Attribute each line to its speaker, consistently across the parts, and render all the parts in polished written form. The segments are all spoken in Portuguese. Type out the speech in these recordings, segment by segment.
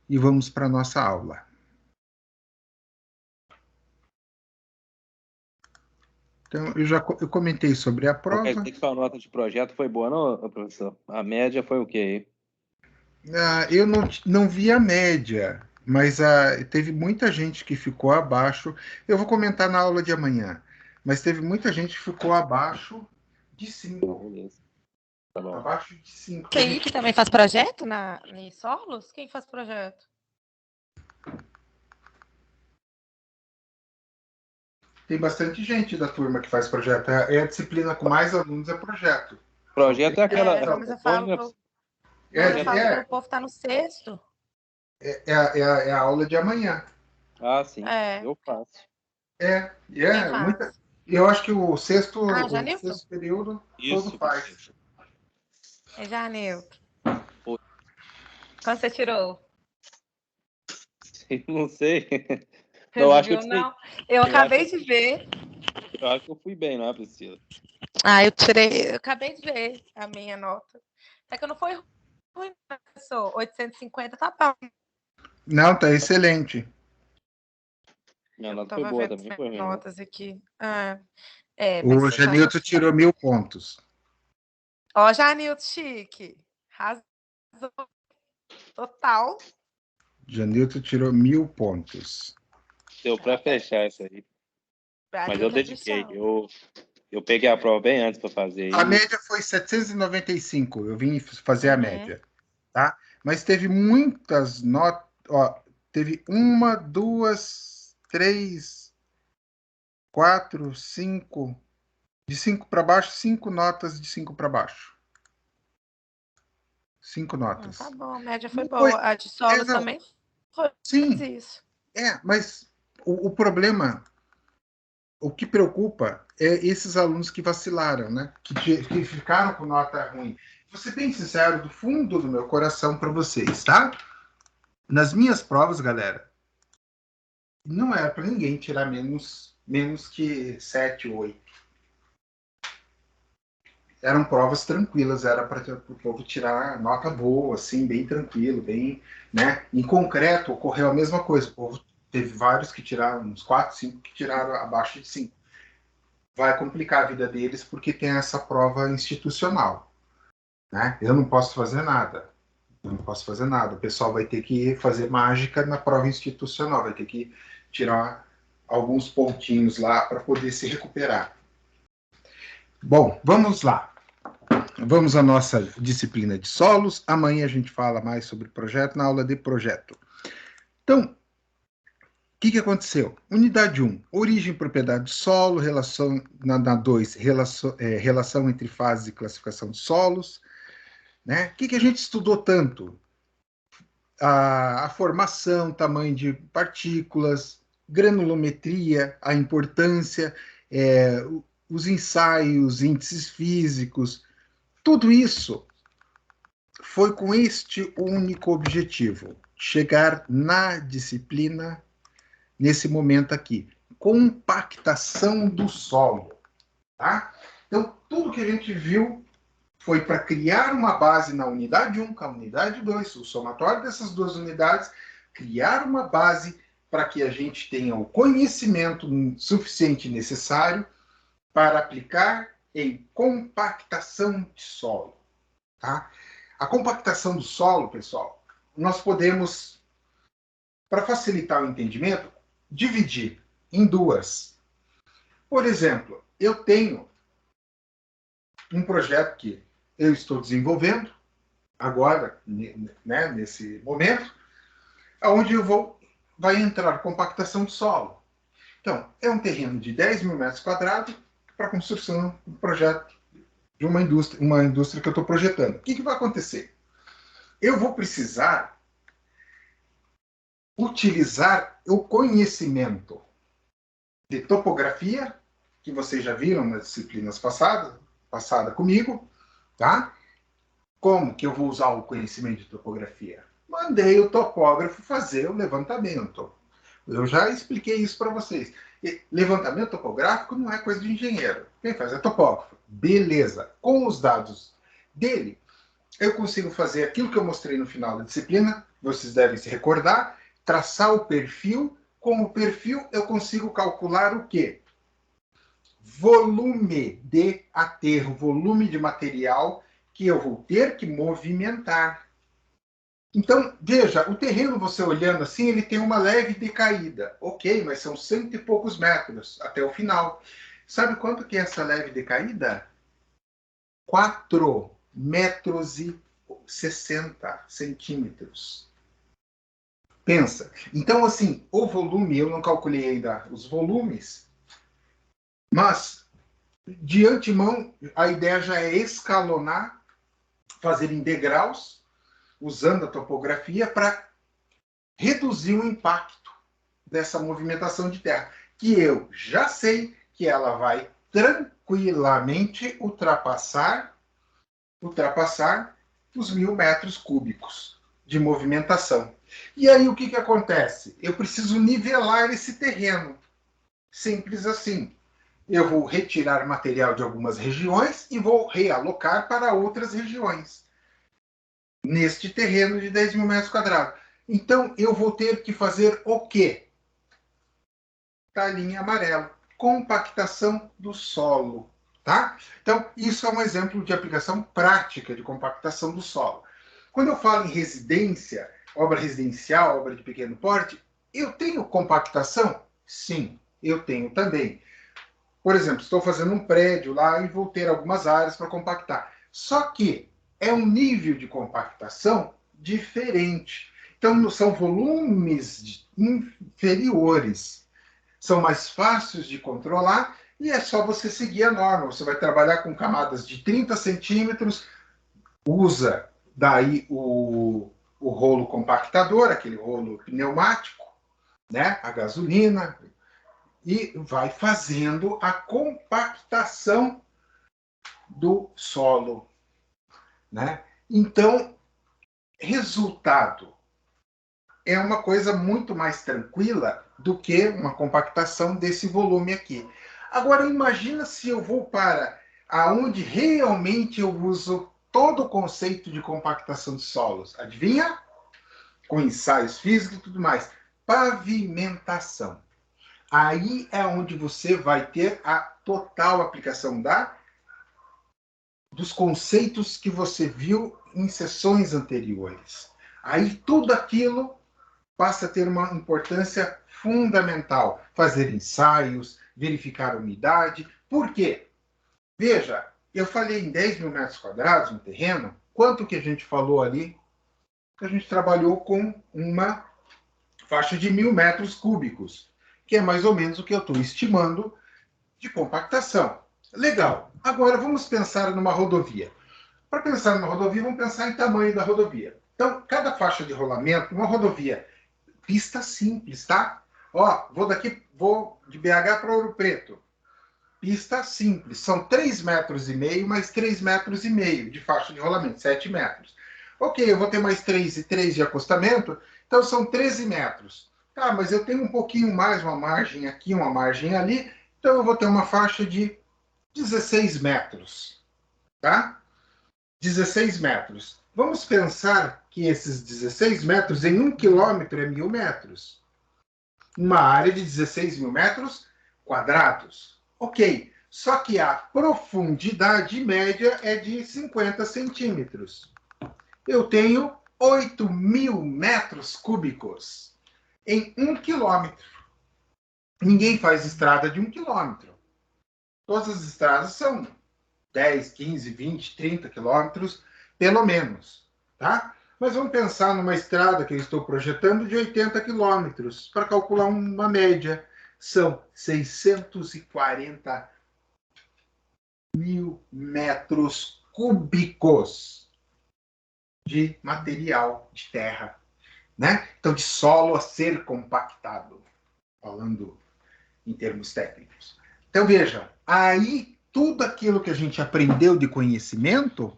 Speaker 1: e vamos para a nossa aula. Então, eu comentei sobre a
Speaker 2: Então, quer
Speaker 1: prova.
Speaker 2: dizer que sua nota de projeto foi boa, não, professor? A média foi o quê?
Speaker 1: Eu não vi a média, mas teve muita gente que ficou abaixo. Eu vou comentar na aula de amanhã, mas teve muita gente que ficou abaixo de 5.
Speaker 2: Beleza. Tá bom.
Speaker 1: Abaixo de 5.
Speaker 3: Quem que também faz projeto em Solos? Quem faz projeto?
Speaker 1: Tem bastante gente da turma que faz projeto. É a disciplina com mais alunos, é projeto.
Speaker 2: Projeto é aquela.
Speaker 3: Não, mas eu falo pro povo estar no sexto.
Speaker 1: É a aula de amanhã.
Speaker 2: Ah, sim.
Speaker 3: É.
Speaker 2: Eu faço.
Speaker 3: Quem faz?
Speaker 1: Eu acho que o sexto período
Speaker 2: Isso,
Speaker 1: todo faz.
Speaker 3: É Janilton. Quanto você tirou?
Speaker 2: Não sei.
Speaker 3: Você não viu, não? Eu acabei de ver.
Speaker 2: Eu acho que eu fui bem, não é, Priscila?
Speaker 3: Eu acabei de ver a minha nota. Até que não foi ruim, professor. 850 tá bom.
Speaker 1: Não, tá excelente.
Speaker 2: Minha nota foi boa também. Foi
Speaker 3: notas aqui.
Speaker 1: O Janilton tirou 1000 pontos.
Speaker 3: Ó, Janilton, chique. Arrasou. Total.
Speaker 1: Janilton tirou 1000 pontos.
Speaker 2: Deu para fechar isso aí. Mas eu dediquei. Eu peguei a prova bem antes para fazer.
Speaker 1: A média foi 795. Eu vim fazer a média, tá? Mas teve muitas notas. Ó, teve 1, 2, 3, 4, 5. De 5 para baixo, 5 notas de 5 para baixo. 5 notas.
Speaker 3: Tá bom, a média foi boa. A de Solos também foi.
Speaker 1: Sim.
Speaker 3: Isso.
Speaker 1: Mas o problema, o que preocupa é esses alunos que vacilaram, né? Que ficaram com nota ruim. Vou ser bem sincero, do fundo do meu coração para vocês, tá? Nas minhas provas, galera, não era para ninguém tirar menos que 7 ou 8. Eram provas tranquilas, era para o povo tirar nota boa, assim, bem tranquilo, bem, né? Em concreto, ocorreu a mesma coisa. O povo teve vários que tiraram, uns 4, 5 que tiraram abaixo de 5. Vai complicar a vida deles porque tem essa prova institucional, né? Eu não posso fazer nada. Eu não posso fazer nada. O pessoal vai ter que fazer mágica na prova institucional, vai ter que tirar alguns pontinhos lá para poder se recuperar. Bom, vamos lá. Vamos à nossa disciplina de solos. Amanhã a gente fala mais sobre projeto na aula de projeto. Então, o que aconteceu? Unidade 1, origem e propriedade do solo, relação na 2, relação entre fases e classificação de solos. Né? O que a gente estudou tanto? A formação, tamanho de partículas, granulometria, a importância, os ensaios, índices físicos, tudo isso foi com este único objetivo: chegar na disciplina, nesse momento aqui, compactação do solo. Tá? Então, tudo que a gente viu foi para criar uma base na unidade 1 com a unidade 2, o somatório dessas duas unidades, criar uma base para que a gente tenha o conhecimento suficiente necessário para aplicar em compactação de solo. Tá? A compactação do solo, pessoal, nós podemos, para facilitar o entendimento, dividir em duas. Por exemplo, eu tenho um projeto que eu estou desenvolvendo agora, né, nesse momento, onde vai entrar compactação de solo. Então, é um terreno de 10 mil metros quadrados para construção de um projeto de uma indústria que eu estou projetando. O que vai acontecer? Eu vou precisar utilizar o conhecimento de topografia, que vocês já viram nas disciplinas passada comigo, tá? Como que eu vou usar o conhecimento de topografia? Mandei o topógrafo fazer o levantamento. Eu já expliquei isso para vocês. Levantamento topográfico não é coisa de engenheiro. Quem faz é topógrafo. Beleza. Com os dados dele, eu consigo fazer aquilo que eu mostrei no final da disciplina, vocês devem se recordar, traçar o perfil. Com o perfil, eu consigo calcular o quê? Volume de aterro, volume de material que eu vou ter que movimentar. Então, veja, o terreno, você olhando assim, ele tem uma leve decaída. Ok, mas são 100 e poucos metros até o final. Sabe quanto que é essa leve decaída? 4 metros e 60 centímetros. Pensa. Então, assim, o volume, eu não calculei ainda os volumes, mas, de antemão, a ideia já é escalonar, fazer em degraus, usando a topografia, para reduzir o impacto dessa movimentação de terra, que eu já sei que ela vai tranquilamente ultrapassar os 1.000 metros cúbicos de movimentação. E aí o que acontece? Eu preciso nivelar esse terreno. Simples assim. Eu vou retirar material de algumas regiões e vou realocar para outras regiões. Neste terreno de 10 mil metros quadrados. Então, eu vou ter que fazer o quê? Tá, linha amarela. Compactação do solo. Tá? Então, isso é um exemplo de aplicação prática de compactação do solo. Quando eu falo em residência, obra residencial, obra de pequeno porte, eu tenho compactação? Sim, eu tenho também. Por exemplo, estou fazendo um prédio lá e vou ter algumas áreas para compactar. Só que é um nível de compactação diferente. Então, são volumes inferiores. São mais fáceis de controlar e é só você seguir a norma. Você vai trabalhar com camadas de 30 centímetros, usa daí o rolo compactador, aquele rolo pneumático, né? A gasolina, e vai fazendo a compactação do solo, né? Então, resultado é uma coisa muito mais tranquila do que uma compactação desse volume aqui. Agora, imagina se eu vou para aonde realmente eu uso todo o conceito de compactação de solos. Adivinha? Com ensaios físicos e tudo mais. Pavimentação. Aí é onde você vai ter a total aplicação dos conceitos que você viu em sessões anteriores. Aí tudo aquilo passa a ter uma importância fundamental. Fazer ensaios, verificar a umidade. Por quê? Veja, eu falei em 10 mil metros quadrados no terreno. Quanto que a gente falou ali? A gente trabalhou com uma faixa de 1.000 metros cúbicos, que é mais ou menos o que eu estou estimando de compactação. Legal. Agora vamos pensar numa rodovia. Para pensar numa rodovia, vamos pensar em tamanho da rodovia. Então, cada faixa de rolamento, uma rodovia, pista simples, tá? Ó, vou de BH para Ouro Preto. Pista simples. São 3,5 metros mais 3,5 metros de faixa de rolamento, 7 metros. Ok, eu vou ter mais 3 de acostamento, então são 13 metros. Tá, mas eu tenho um pouquinho mais, uma margem aqui, uma margem ali, então eu vou ter uma faixa de 16 metros. Tá? 16 metros. Vamos pensar que esses 16 metros em 1 quilômetro é 1.000 metros. Uma área de 16 mil metros quadrados. Ok, só que a profundidade média é de 50 centímetros. Eu tenho 8.000 metros cúbicos em 1 quilômetro. Ninguém faz estrada de 1 quilômetro. Todas as estradas são 10, 15, 20, 30 quilômetros, pelo menos. Tá? Mas vamos pensar numa estrada que eu estou projetando de 80 quilômetros, para calcular uma média. São 640 mil metros cúbicos de material de terra, né? Então, de solo a ser compactado, falando em termos técnicos. Então, veja, aí tudo aquilo que a gente aprendeu de conhecimento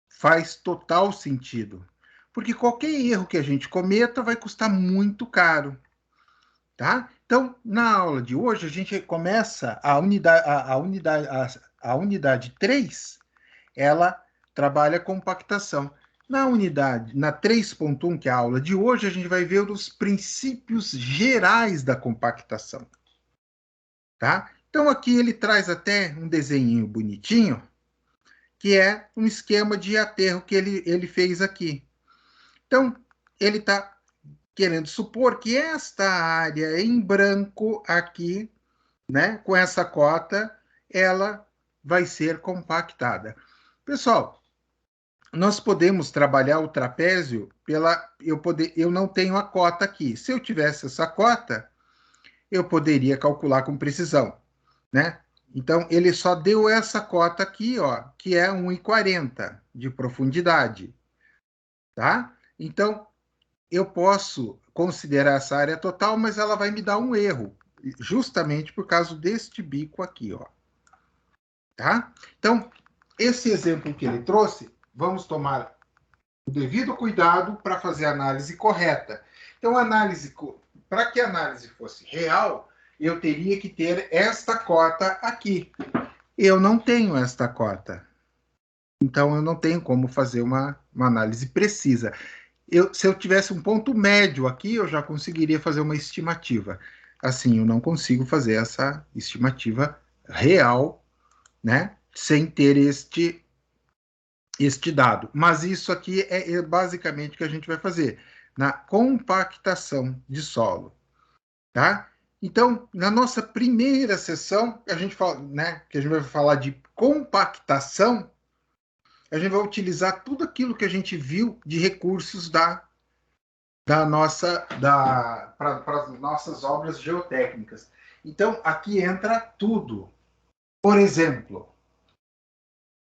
Speaker 1: faz total sentido. Porque qualquer erro que a gente cometa vai custar muito caro. Tá? Então, na aula de hoje, a gente começa a unidade 3, ela trabalha compactação. Na unidade, na 3.1, que é a aula de hoje, a gente vai ver os princípios gerais da compactação. Tá? Então, aqui ele traz até um desenho bonitinho, que é um esquema de aterro que ele fez aqui. Então, ele está querendo supor que esta área em branco aqui, né, com essa cota, ela vai ser compactada. Pessoal, nós podemos trabalhar o trapézio eu não tenho a cota aqui. Se eu tivesse essa cota, eu poderia calcular com precisão, né? Então, ele só deu essa cota aqui, ó, que é 1,40 de profundidade, tá? Então, eu posso considerar essa área total, mas ela vai me dar um erro, justamente por causa deste bico aqui, ó. Tá? Então, esse exemplo que ele trouxe, vamos tomar o devido cuidado para fazer a análise correta. Então, para que a análise fosse real, eu teria que ter esta cota aqui. Eu não tenho esta cota. Então, eu não tenho como fazer uma análise precisa. Se eu tivesse um ponto médio aqui, eu já conseguiria fazer uma estimativa. Assim, eu não consigo fazer essa estimativa real, né, sem ter este dado. Mas isso aqui é basicamente o que a gente vai fazer na compactação de solo, tá? Então, na nossa primeira sessão, a gente fala, né, que a gente vai falar de compactação, a gente vai utilizar tudo aquilo que a gente viu de recursos para as nossas obras geotécnicas. Então, aqui entra tudo. Por exemplo,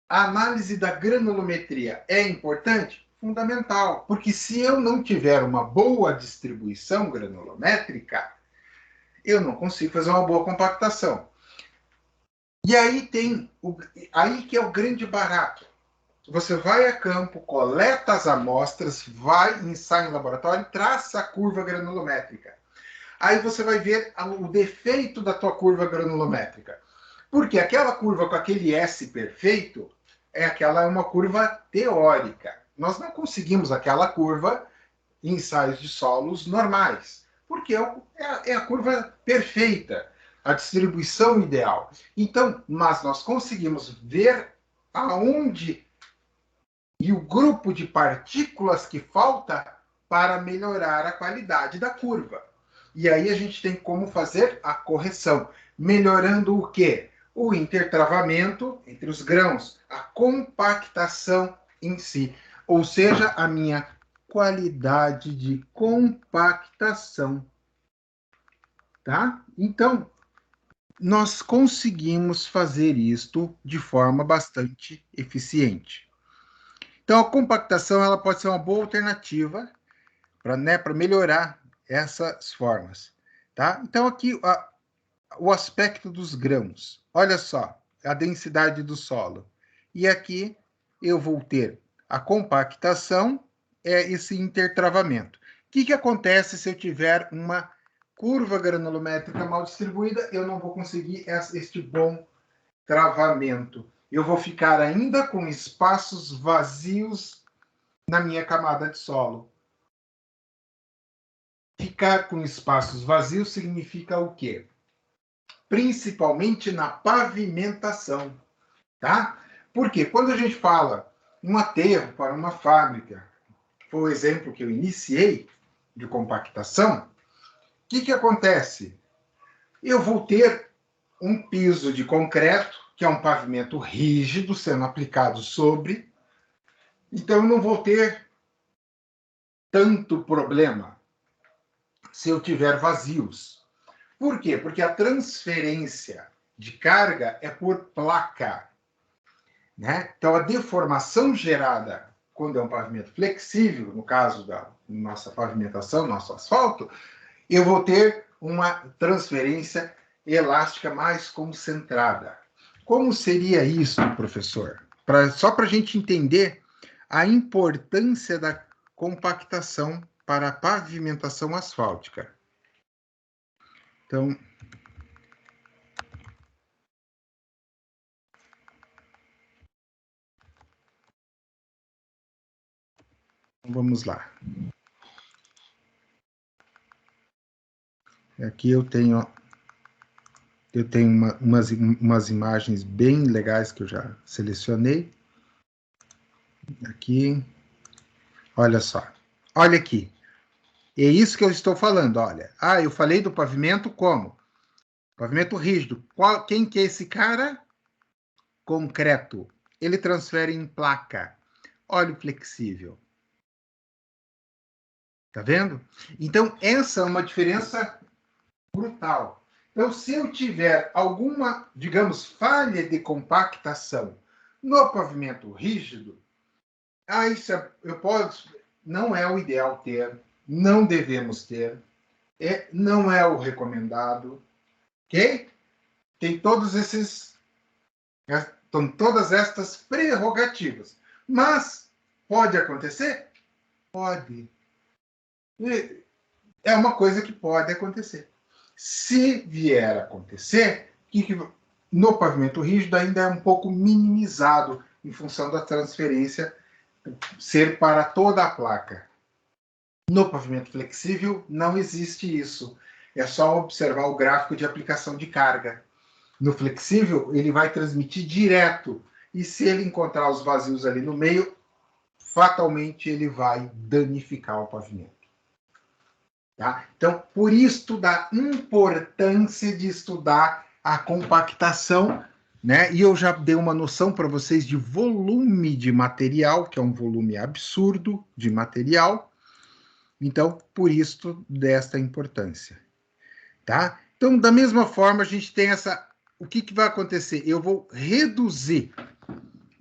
Speaker 1: a análise da granulometria é importante? Fundamental, porque se eu não tiver uma boa distribuição granulométrica, eu não consigo fazer uma boa compactação. E aí que é o grande barato. Você vai a campo, coleta as amostras, vai ensaia em laboratório, traça a curva granulométrica. Aí você vai ver o defeito da tua curva granulométrica. Porque aquela curva com aquele S perfeito é uma curva teórica. Nós não conseguimos aquela curva em ensaios de solos normais, porque é a curva perfeita, a distribuição ideal. Então, mas nós conseguimos ver aonde e o grupo de partículas que falta para melhorar a qualidade da curva. E aí a gente tem como fazer a correção, melhorando o quê? O intertravamento entre os grãos, a compactação em si, ou seja, a minha qualidade de compactação. Tá? Então, nós conseguimos fazer isto de forma bastante eficiente. Então, a compactação ela pode ser uma boa alternativa para melhorar essas formas. Tá? Então, aqui o aspecto dos grãos. Olha só, a densidade do solo. E aqui eu vou ter a compactação, esse intertravamento. O que acontece se eu tiver uma curva granulométrica mal distribuída? Eu não vou conseguir este bom travamento. Eu vou ficar ainda com espaços vazios na minha camada de solo. Ficar com espaços vazios significa o quê? Principalmente na pavimentação, tá? Porque quando a gente fala um aterro para uma fábrica, foi o exemplo que eu iniciei de compactação, o que acontece? Eu vou ter um piso de concreto, que é um pavimento rígido sendo aplicado sobre, então eu não vou ter tanto problema se eu tiver vazios. Por quê? Porque a transferência de carga é por placa, né? Então, a deformação gerada quando é um pavimento flexível, no caso da nossa pavimentação, nosso asfalto, eu vou ter uma transferência elástica mais concentrada. Como seria isso, professor? Só para a gente entender a importância da compactação para a pavimentação asfáltica. Então, Vamos lá. Aqui eu tenho umas imagens bem legais que eu já selecionei. Aqui. Olha só. Olha aqui. É isso que eu estou falando, olha. Ah, eu falei do pavimento como? Pavimento rígido. Quem que é esse cara? Concreto. Ele transfere em placa. Óleo flexível. Tá vendo? Então, essa é uma diferença brutal. Então, se eu tiver alguma, digamos, falha de compactação no pavimento rígido, isso eu posso, não é o ideal ter, não devemos ter, não é o recomendado, ok? Tem todos esses, todas estas prerrogativas. Mas pode acontecer? Pode. É uma coisa que pode acontecer. Se vier a acontecer, no pavimento rígido ainda é um pouco minimizado em função da transferência ser para toda a placa. No pavimento flexível não existe isso. É só observar o gráfico de aplicação de carga. No flexível, ele vai transmitir direto. E se ele encontrar os vazios ali no meio, fatalmente ele vai danificar o pavimento. Tá? Então, por isso da importância de estudar a compactação, né? E eu já dei uma noção para vocês de volume de material, que é um volume absurdo de material. Então, por isso desta importância. Tá? Então, da mesma forma, a gente tem essa... O que vai acontecer? Eu vou reduzir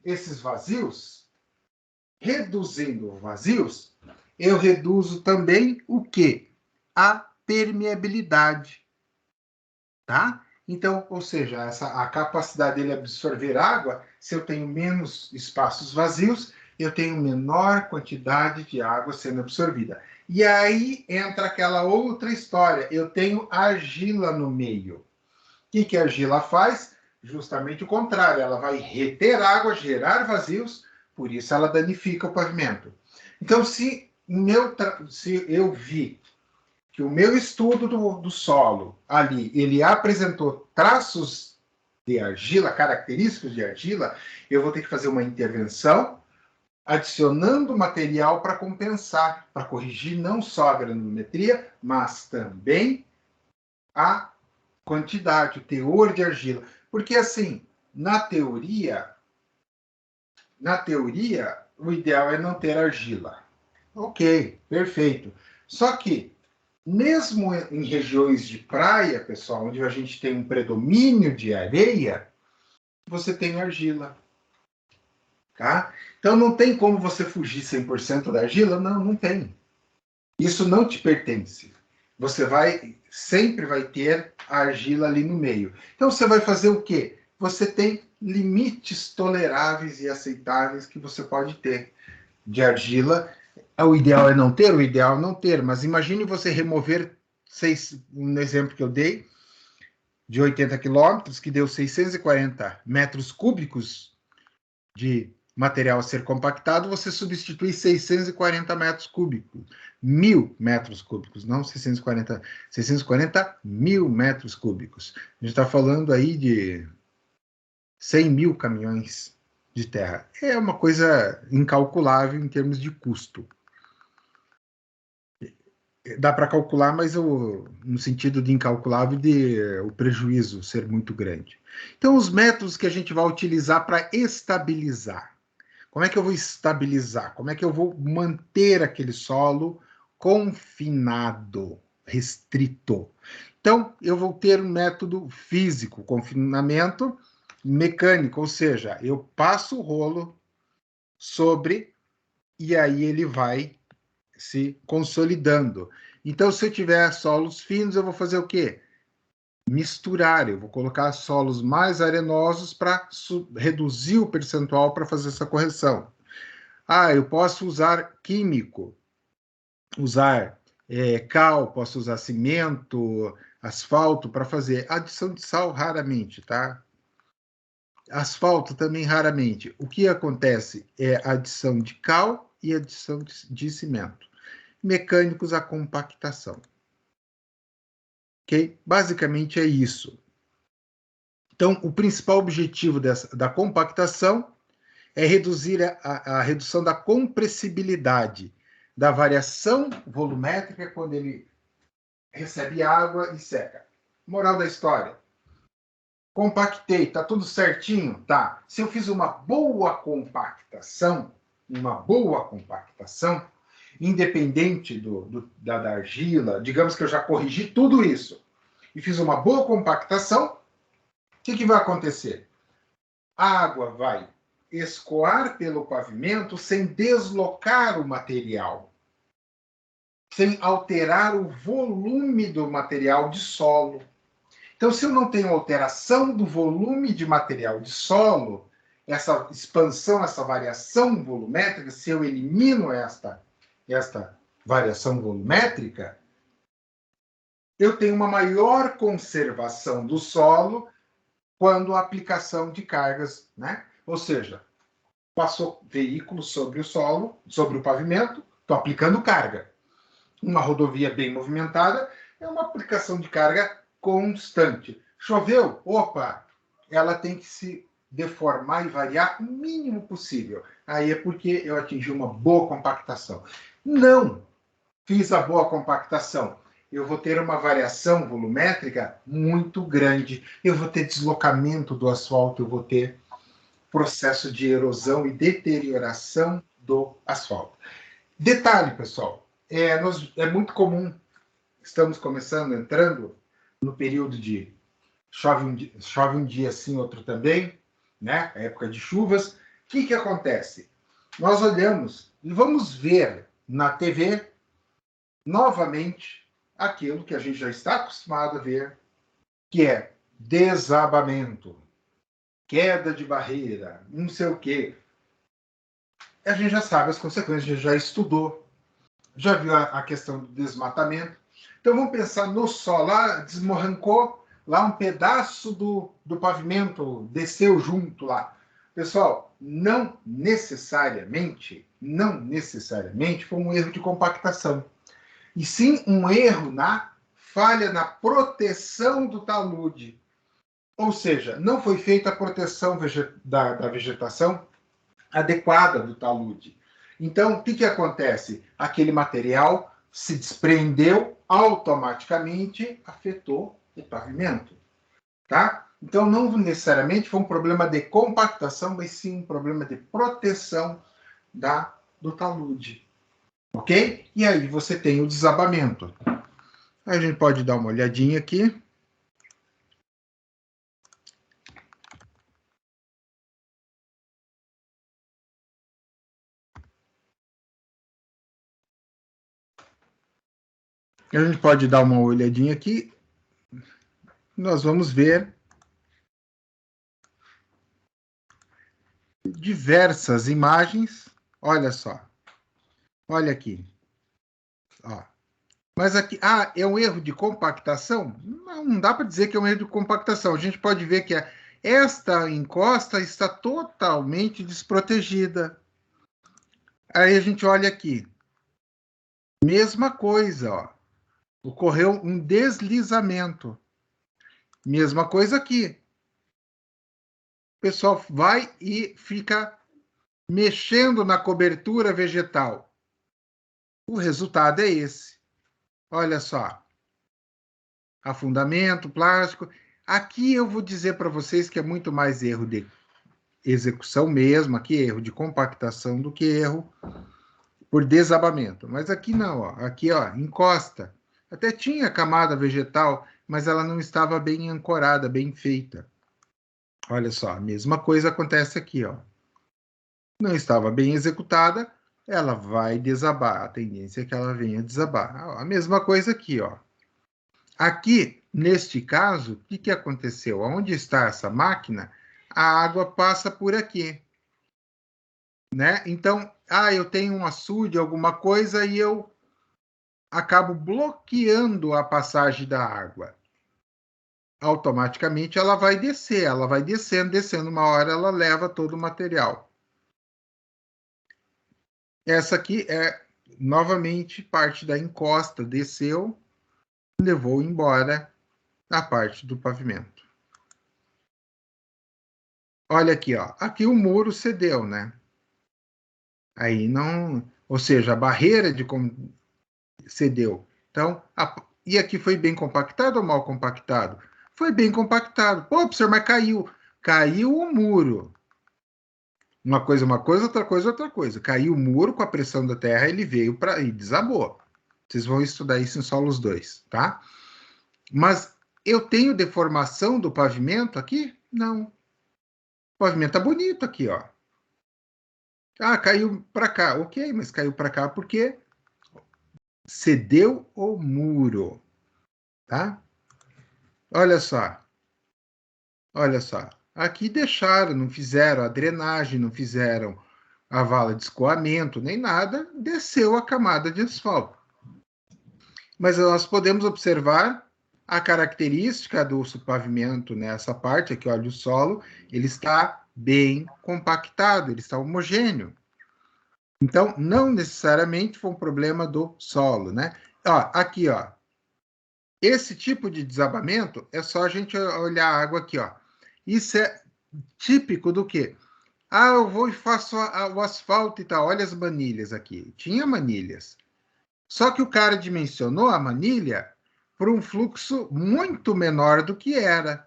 Speaker 1: esses vazios. Reduzindo vazios, eu reduzo também o quê? A permeabilidade, tá? Então, ou seja, a capacidade dele absorver água, se eu tenho menos espaços vazios, eu tenho menor quantidade de água sendo absorvida. E aí entra aquela outra história, eu tenho argila no meio. O que a argila faz? Justamente o contrário, ela vai reter água, gerar vazios, por isso ela danifica o pavimento. Então, se eu vi que o meu estudo do solo ali, ele apresentou traços de argila, características de argila, eu vou ter que fazer uma intervenção adicionando material para compensar, para corrigir não só a granulometria, mas também a quantidade, o teor de argila. Porque, assim, na teoria, o ideal é não ter argila. Ok, perfeito. Só que, mesmo em regiões de praia, pessoal, onde a gente tem um predomínio de areia, você tem argila. Tá? Então, não tem como você fugir 100% da argila? Não, não tem. Isso não te pertence. Você sempre vai ter a argila ali no meio. Então, você vai fazer o quê? Você tem limites toleráveis e aceitáveis que você pode ter de argila. O ideal é não ter, o ideal é não ter, mas imagine você remover, um exemplo que eu dei, de 80 quilômetros, que deu 640 metros cúbicos de material a ser compactado, você substitui 640 metros cúbicos. 1.000 metros cúbicos, não 640, 640 mil metros cúbicos. A gente está falando aí de 100 mil caminhões de terra. É uma coisa incalculável em termos de custo. Dá para calcular, mas no sentido de incalculável, de o prejuízo ser muito grande. Então, os métodos que a gente vai utilizar para estabilizar. Como é que eu vou estabilizar? Como é que eu vou manter aquele solo confinado, restrito? Então, eu vou ter um método físico, confinamento mecânico, ou seja, eu passo o rolo sobre e aí ele vai se consolidando. Então, se eu tiver solos finos, eu vou fazer o quê? Misturar, eu vou colocar solos mais arenosos para reduzir o percentual para fazer essa correção. Eu posso usar químico, usar cal, posso usar cimento, asfalto para fazer adição de sal raramente, tá? Asfalto também raramente. O que acontece é a adição de cal e adição de cimento. Mecânicos, a compactação. Ok? Basicamente é isso. Então, o principal objetivo da compactação é reduzir a redução da compressibilidade, da variação volumétrica quando ele recebe água e seca. Moral da história. Compactei, tá tudo certinho? Tá. Se eu fiz uma boa compactação, independente da argila, digamos que eu já corrigi tudo isso e fiz uma boa compactação, o que vai acontecer? A água vai escoar pelo pavimento sem deslocar o material, sem alterar o volume do material de solo. Então, se eu não tenho alteração do volume de material de solo, essa expansão, essa variação volumétrica, se eu elimino esta variação volumétrica, eu tenho uma maior conservação do solo quando a aplicação de cargas, né? Ou seja, passou veículo sobre o solo, sobre o pavimento, estou aplicando carga. Uma rodovia bem movimentada é uma aplicação de carga constante. Choveu? Opa! Ela tem que se deformar e variar o mínimo possível. Aí é porque eu atingi uma boa compactação. Não fiz a boa compactação. Eu vou ter uma variação volumétrica muito grande. Eu vou ter deslocamento do asfalto, eu vou ter processo de erosão e deterioração do asfalto. Detalhe, pessoal, é muito comum, estamos entrando no período de chove um dia sim, outro também, né? A época de chuvas. O que acontece? Nós olhamos e vamos ver na TV novamente aquilo que a gente já está acostumado a ver, que é desabamento, queda de barreira, não sei o quê. A gente já sabe as consequências, a gente já estudou, já viu a questão do desmatamento. Então vamos pensar no solo, lá desmorrancou, lá um pedaço do pavimento desceu junto lá. Pessoal, não necessariamente foi um erro de compactação, e sim um erro na falha na proteção do talude. Ou seja, não foi feita a proteção da vegetação adequada do talude. Então, o que acontece? Aquele material se desprendeu, automaticamente afetou o pavimento. Tá? Então, não necessariamente foi um problema de compactação, mas sim um problema de proteção do talude. Ok? E aí você tem o desabamento. A gente pode dar uma olhadinha aqui. A gente pode dar uma olhadinha aqui. Nós vamos ver diversas imagens. Olha só. Olha aqui. Ó. Mas aqui, é um erro de compactação? Não dá para dizer que é um erro de compactação. A gente pode ver que esta encosta está totalmente desprotegida. Aí a gente olha aqui. Mesma coisa, ó. Ocorreu um deslizamento. Mesma coisa aqui. O pessoal vai e fica mexendo na cobertura vegetal. O resultado é esse. Olha só. Afundamento, plástico. Aqui eu vou dizer para vocês que é muito mais erro de execução mesmo, aqui erro de compactação do que erro por desabamento. Mas aqui não, ó. Aqui, ó, encosta. Até tinha camada vegetal, mas ela não estava bem ancorada, bem feita. Olha só, a mesma coisa acontece aqui, ó. Não estava bem executada, ela vai desabar. A tendência é que ela venha desabar. A mesma coisa aqui, ó. Aqui, neste caso, o que aconteceu? Onde está essa máquina, a água passa por aqui. Né? Então, eu tenho um açude, alguma coisa, e eu acabo bloqueando a passagem da água. Automaticamente ela vai descer, ela vai descendo, uma hora ela leva todo o material. Essa aqui é, novamente, parte da encosta, desceu, levou embora a parte do pavimento. Olha aqui, ó. Aqui o muro cedeu, né? Aí não... Ou seja, a barreira cedeu. Então, e aqui foi bem compactado ou mal compactado? Foi bem compactado. Pô, professor, mas caiu. Caiu o muro. Uma coisa, outra coisa, outra coisa. Caiu o muro com a pressão da terra, ele veio para e desabou. Vocês vão estudar isso em solos 2, tá? Mas eu tenho deformação do pavimento aqui? Não. O pavimento tá bonito aqui, ó. Ah, caiu para cá. Ok, mas caiu para cá porque cedeu o muro, tá? Olha só. Olha só. Aqui deixaram, não fizeram a drenagem, não fizeram a vala de escoamento, nem nada, desceu a camada de asfalto. Mas nós podemos observar a característica do pavimento nessa parte aqui, olha o solo, ele está bem compactado, ele está homogêneo. Então, não necessariamente foi um problema do solo, né? Ó, aqui, ó. Esse tipo de desabamento é só a gente olhar a água aqui, ó. Isso é típico do quê? Ah, eu vou e faço o asfalto e tal. Olha as manilhas aqui. Tinha manilhas. Só que o cara dimensionou a manilha por um fluxo muito menor do que era.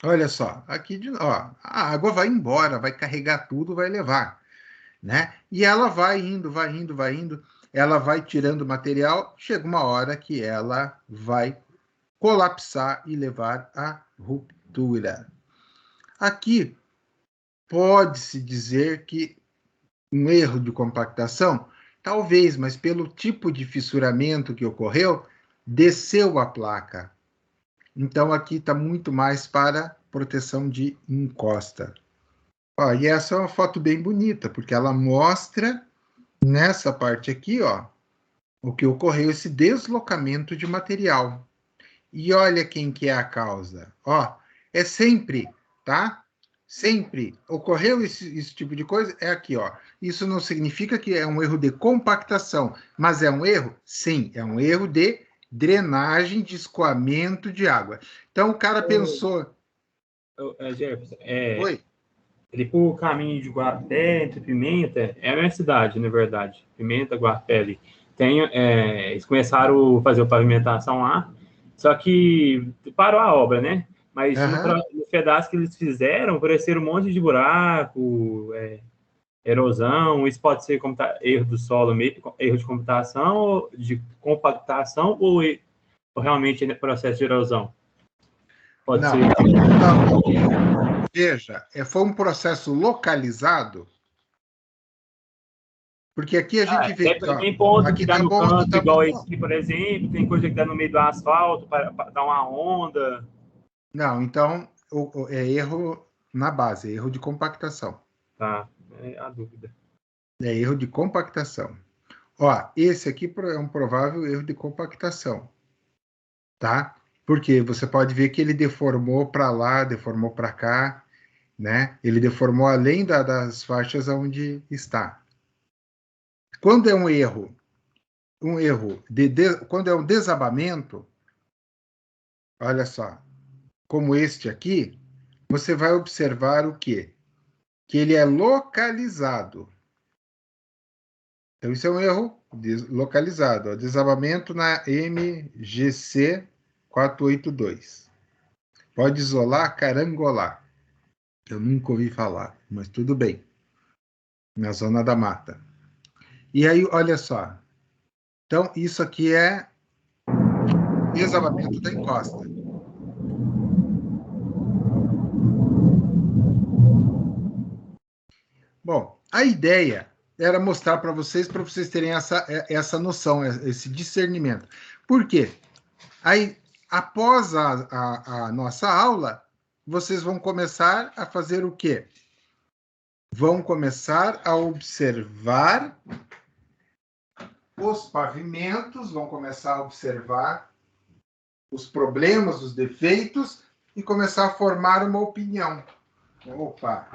Speaker 1: Olha só, aqui ó, a água vai embora, vai carregar tudo, vai levar, né? E ela vai indo, vai indo, vai indo, ela vai tirando material, chega uma hora que ela vai colapsar e levar à ruptura. Aqui pode-se dizer que um erro de compactação, talvez, mas pelo tipo de fissuramento que ocorreu, desceu a placa. Então, aqui está muito mais para proteção de encosta. Ó, e essa é uma foto bem bonita, porque ela mostra, nessa parte aqui, ó, o que ocorreu, esse deslocamento de material. E olha quem que é a causa. Ó, é sempre, tá? Sempre ocorreu esse tipo de coisa, é aqui, ó. Isso não significa que é um erro de compactação, mas é um erro? Sim, é um erro de drenagem, de escoamento de água. Então, o cara pensou...
Speaker 4: Jefferson,
Speaker 1: Oi?
Speaker 4: ele por caminho de Guarapé, entre Pimenta, é a minha cidade, na verdade. Pimenta, Guarapé ali. Eles começaram a fazer a pavimentação lá, só que parou a obra, né? Mas no pedaço que eles fizeram, apareceram um monte de buraco, erosão. Isso pode ser erro do solo mesmo, erro de compactação, ou realmente é processo de erosão? Pode ser.
Speaker 1: Não. Veja, foi um processo localizado, porque aqui a gente vê...
Speaker 4: Tem ponto que dá no canto, igual esse aqui, por exemplo, tem coisa que dá no meio do asfalto para dar uma onda.
Speaker 1: Não, então é erro na base, é erro de compactação.
Speaker 4: Tá, é a dúvida.
Speaker 1: É erro de compactação. Ó, esse aqui é um provável erro de compactação, tá? Porque você pode ver que ele deformou para lá, deformou para cá, né? Ele deformou além das faixas onde está. Quando é um erro quando é um desabamento, olha só, como este aqui, você vai observar o quê? Que ele é localizado. Então, isso é um erro localizado. Ó, desabamento na MGC 482. Pode isolar, carangolar. Eu nunca ouvi falar, mas tudo bem. Na zona da mata. E aí, olha só. Então, isso aqui é desabamento da encosta. Bom, a ideia era mostrar para vocês terem essa noção, esse discernimento. Por quê? Aí, após a nossa aula, vocês vão começar a fazer o quê? Vão começar a observar os pavimentos, vão começar a observar os problemas, os defeitos e começar a formar uma opinião. Opa,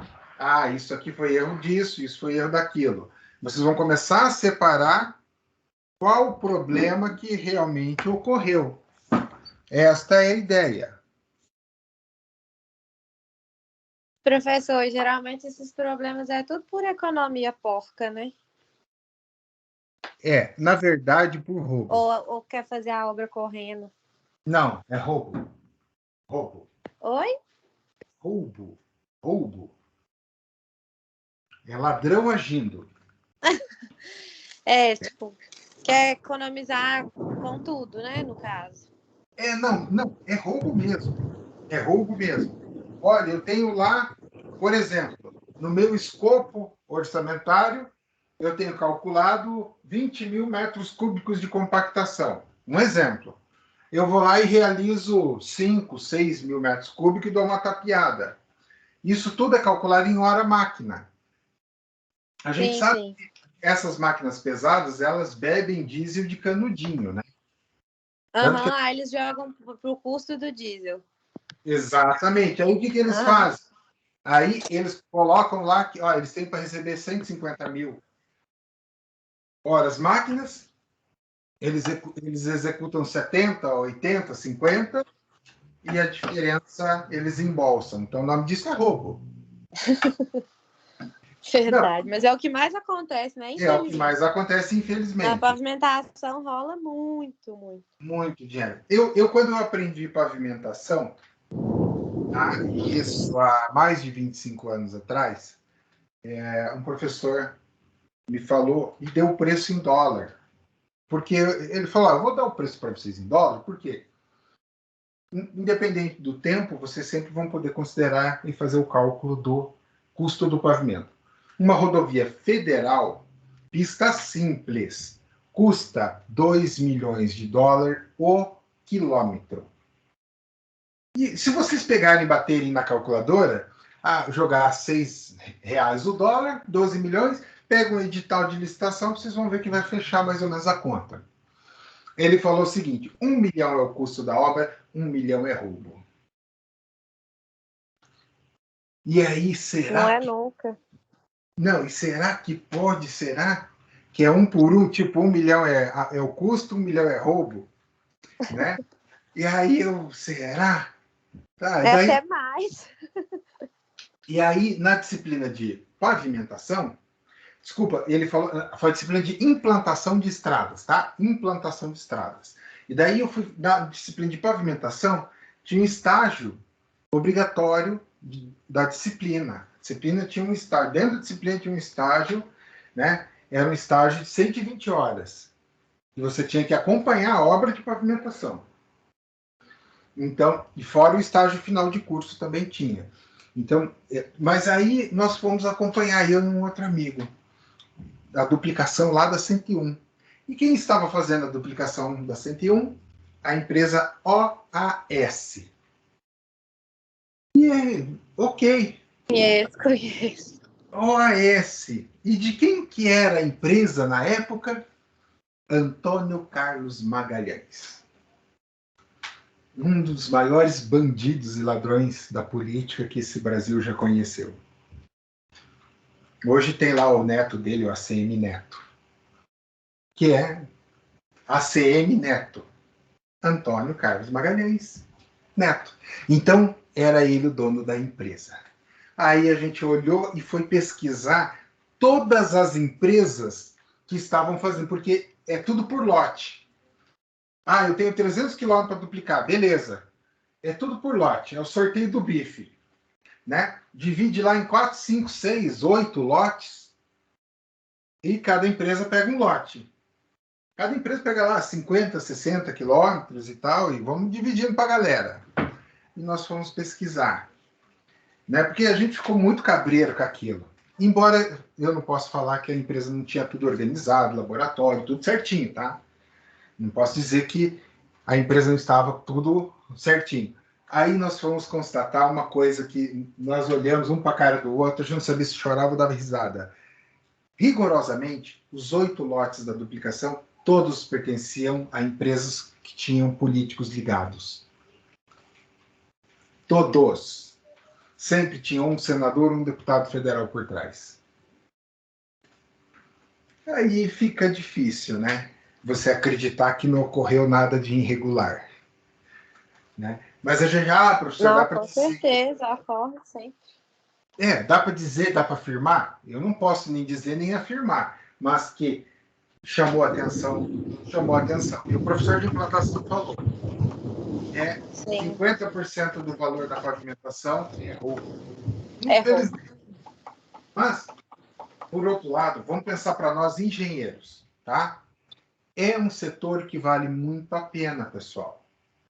Speaker 1: isso aqui foi erro disso, isso foi erro daquilo. Vocês vão começar a separar qual o problema que realmente ocorreu. Esta é a ideia.
Speaker 3: Professor, geralmente esses problemas é tudo por economia porca, né?
Speaker 1: Na verdade, por roubo.
Speaker 3: Ou quer fazer a obra correndo.
Speaker 1: Não, é roubo. Roubo.
Speaker 3: Oi?
Speaker 1: Roubo. Roubo. É ladrão agindo.
Speaker 3: Tipo, quer economizar com tudo, né, no caso.
Speaker 1: Não, é roubo mesmo. É roubo mesmo. Olha, eu tenho lá, por exemplo, no meu escopo orçamentário, eu tenho calculado 20 mil metros cúbicos de compactação. Um exemplo. Eu vou lá e realizo 5, 6 mil metros cúbicos e dou uma tapeada. Isso tudo é calculado em hora máquina. A gente sabe que essas máquinas pesadas, elas bebem diesel de canudinho, né?
Speaker 3: Aí eles jogam pro custo do diesel.
Speaker 1: Exatamente. Aí o que eles fazem? Aí eles colocam lá que eles têm para receber 150 mil horas máquinas, eles executam 70, 80, 50, e a diferença eles embolsam. Então o nome disso é roubo.
Speaker 3: Verdade, mas é o que mais acontece, né?
Speaker 1: É o que mais acontece, infelizmente.
Speaker 3: Na pavimentação rola muito, muito.
Speaker 1: Muito dinheiro. Quando eu aprendi pavimentação, isso há mais de 25 anos atrás, um professor me falou e deu o preço em dólar. Porque ele falou, eu vou dar o preço para vocês em dólar, por quê? Independente do tempo, vocês sempre vão poder considerar e fazer o cálculo do custo do pavimento. Uma rodovia federal, pista simples, custa 2 milhões de dólares o quilômetro. E se vocês pegarem e baterem na calculadora, jogar R$6 o dólar, 12 milhões, pega um edital de licitação, vocês vão ver que vai fechar mais ou menos a conta. Ele falou o seguinte: 1 milhão é o custo da obra, 1 milhão é roubo. E aí, será?
Speaker 3: Não é nunca.
Speaker 1: Não, e será que pode? Será que é um por um? Tipo, 1 milhão é o custo, 1 milhão é roubo? Né? E aí, será?
Speaker 3: Daí... até mais.
Speaker 1: E aí, na disciplina de pavimentação, desculpa, ele falou, foi a disciplina de implantação de estradas, tá? Implantação de estradas. E daí eu fui, na disciplina de pavimentação, tinha um estágio obrigatório da disciplina. A disciplina tinha um estágio, dentro da disciplina tinha um estágio, né? Era um estágio de 120 horas. E você tinha que acompanhar a obra de pavimentação. Então, e fora o estágio final de curso também tinha. Então, mas aí nós fomos acompanhar, eu e um outro amigo, a duplicação lá da 101. E quem estava fazendo a duplicação da 101? A empresa OAS. E ok.
Speaker 3: Conheço.
Speaker 1: OAS. E de quem que era a empresa na época? Antônio Carlos Magalhães. Um dos maiores bandidos e ladrões da política que esse Brasil já conheceu. Hoje tem lá o neto dele, o ACM Neto, que é ACM Neto, Antônio Carlos Magalhães Neto. Então, era ele o dono da empresa. Aí a gente olhou e foi pesquisar todas as empresas que estavam fazendo, porque é tudo por lote. Eu tenho 300 quilômetros para duplicar, beleza. É tudo por lote, é o sorteio do bife. Né? Divide lá em 4, 5, 6, 8 lotes e cada empresa pega um lote. Cada empresa pega lá 50, 60 quilômetros e tal, e vamos dividindo para a galera. E nós fomos pesquisar. Né? Porque a gente ficou muito cabreiro com aquilo. Embora eu não possa falar que a empresa não tinha tudo organizado, laboratório, tudo certinho, tá? Não posso dizer que a empresa não estava tudo certinho. Aí nós fomos constatar uma coisa que nós olhamos um para a cara do outro, a gente não sabia se chorava ou dava risada. Rigorosamente, os 8 lotes da duplicação, todos pertenciam a empresas que tinham políticos ligados. Todos. Sempre tinha um senador, um deputado federal por trás. Aí fica difícil, né? Você acreditar que não ocorreu nada de irregular. Né? Mas professor,
Speaker 3: não,
Speaker 1: dá para
Speaker 3: com
Speaker 1: dizer...
Speaker 3: certeza, ocorre sempre.
Speaker 1: Dá para dizer, dá para afirmar? Eu não posso nem dizer nem afirmar, mas que chamou atenção. E o professor de implantação falou, 50% do valor da pavimentação errou. Infelizmente. Mas, por outro lado, vamos pensar para nós engenheiros, tá? É um setor que vale muito a pena, pessoal.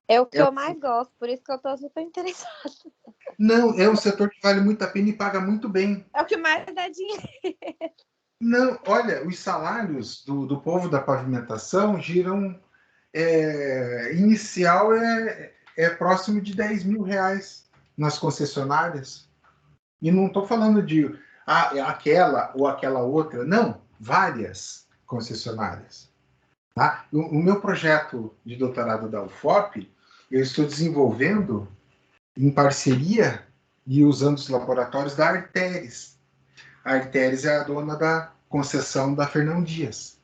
Speaker 3: É o que eu mais gosto, por isso que eu estou super interessada.
Speaker 1: Não, é um setor que vale muito a pena e paga muito bem.
Speaker 3: É o que mais dá dinheiro.
Speaker 1: Não, olha, os salários do povo da pavimentação giram... inicial é próximo de 10 mil reais nas concessionárias. E não estou falando de aquela ou aquela outra, não, várias concessionárias. Tá? O meu projeto de doutorado da UFOP, eu estou desenvolvendo em parceria e usando os laboratórios da Arteres. A Arteres é a dona da concessão da Fernão Dias.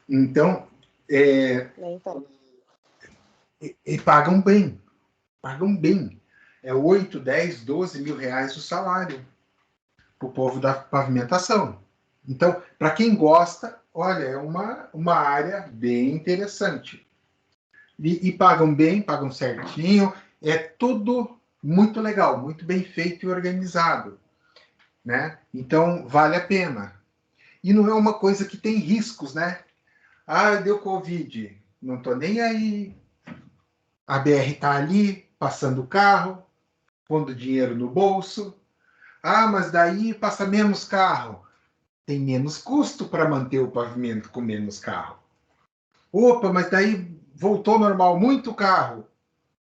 Speaker 1: Então, e pagam bem. Pagam bem. 8, 10, 12 mil reais o salário para o povo da pavimentação. Então, para quem gosta, olha, é uma área bem interessante. E pagam bem, pagam certinho, é tudo muito legal, muito bem feito e organizado. Né? Então, vale a pena. E não é uma coisa que tem riscos, né? Deu Covid, não estou nem aí. A BR está ali, passando o carro, pondo dinheiro no bolso. Mas daí passa menos carro. Tem menos custo para manter o pavimento com menos carro. Opa, mas daí voltou normal, muito carro.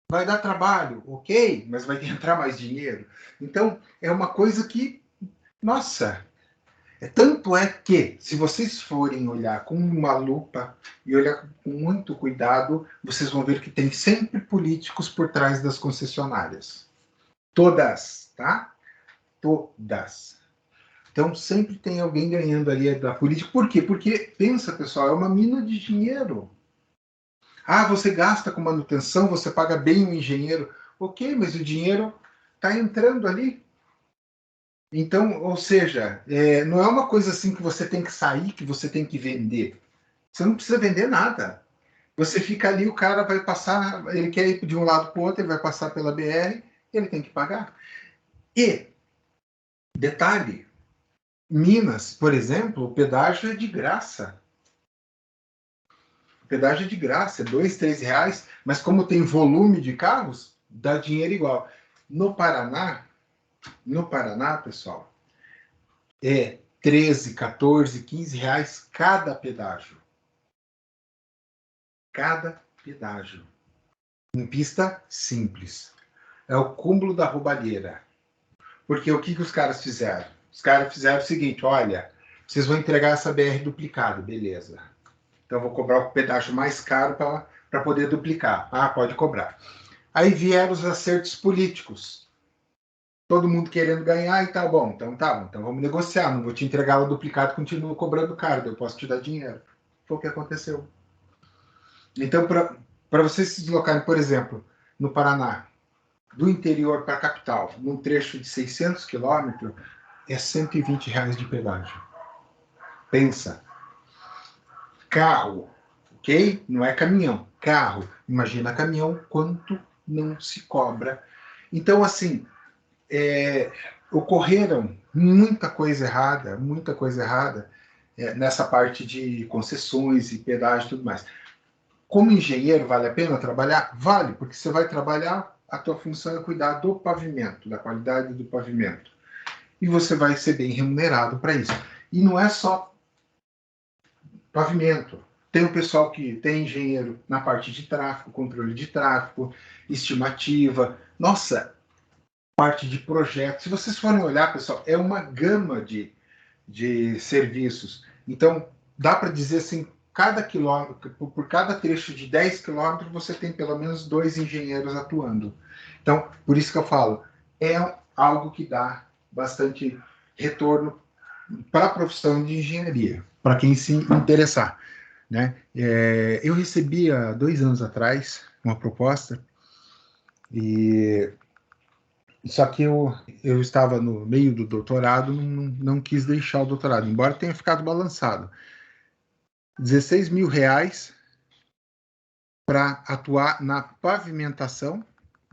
Speaker 1: Vai dar trabalho, ok, mas vai entrar mais dinheiro. Então, é uma coisa que, nossa, tanto é que, se vocês forem olhar com uma lupa e olhar com muito cuidado, vocês vão ver que tem sempre políticos por trás das concessionárias. Todas, tá? Todas. Então, sempre tem alguém ganhando ali da política. Por quê? Porque, pensa, pessoal, é uma mina de dinheiro. Você gasta com manutenção, você paga bem o engenheiro. Ok, mas o dinheiro está entrando ali. Então, ou seja, não é uma coisa assim que você tem que sair, que você tem que vender. Você não precisa vender nada. Você fica ali, o cara vai passar, ele quer ir de um lado para o outro, ele vai passar pela BR, ele tem que pagar. E, detalhe, Minas, por exemplo, o pedágio é de graça. O pedágio é de graça, é R$2, R$3, mas como tem volume de carros, dá dinheiro igual. No Paraná, pessoal, é 13, 14, 15 reais cada pedágio. Cada pedágio. Em pista simples. É o cúmulo da roubalheira. Porque o que os caras fizeram? Os caras fizeram o seguinte, olha, vocês vão entregar essa BR duplicada, beleza. Então eu vou cobrar o pedágio mais caro para poder duplicar. Pode cobrar. Aí vieram os acertos políticos. Todo mundo querendo ganhar e tá bom. Então vamos negociar. Não vou te entregar o duplicado, continuo cobrando caro, eu posso te dar dinheiro. Foi o que aconteceu. Então, para vocês se deslocarem, por exemplo, no Paraná, do interior para a capital, num trecho de 600 quilômetros, é R$120 de pedágio. Pensa. Carro, ok? Não é caminhão. Carro. Imagina caminhão, quanto não se cobra. Então, assim, ocorreram muita coisa errada nessa parte de concessões e pedágio e tudo mais. Como engenheiro, vale a pena trabalhar? Vale, porque você vai trabalhar, a tua função é cuidar do pavimento, da qualidade do pavimento. E você vai ser bem remunerado para isso. E não é só pavimento. Tem o pessoal que tem engenheiro na parte de tráfego, controle de tráfego, estimativa. Nossa, parte de projetos. Se vocês forem olhar, pessoal, é uma gama de serviços. Então, dá para dizer assim, cada quilômetro, por cada trecho de 10 quilômetros, você tem pelo menos 2 engenheiros atuando. Então, por isso que eu falo, é algo que dá bastante retorno para a profissão de engenharia, para quem se interessar, né? Eu recebi há 2 anos atrás uma proposta, só que eu estava no meio do doutorado, não quis deixar o doutorado, embora tenha ficado balançado. R$16.000 para atuar na pavimentação,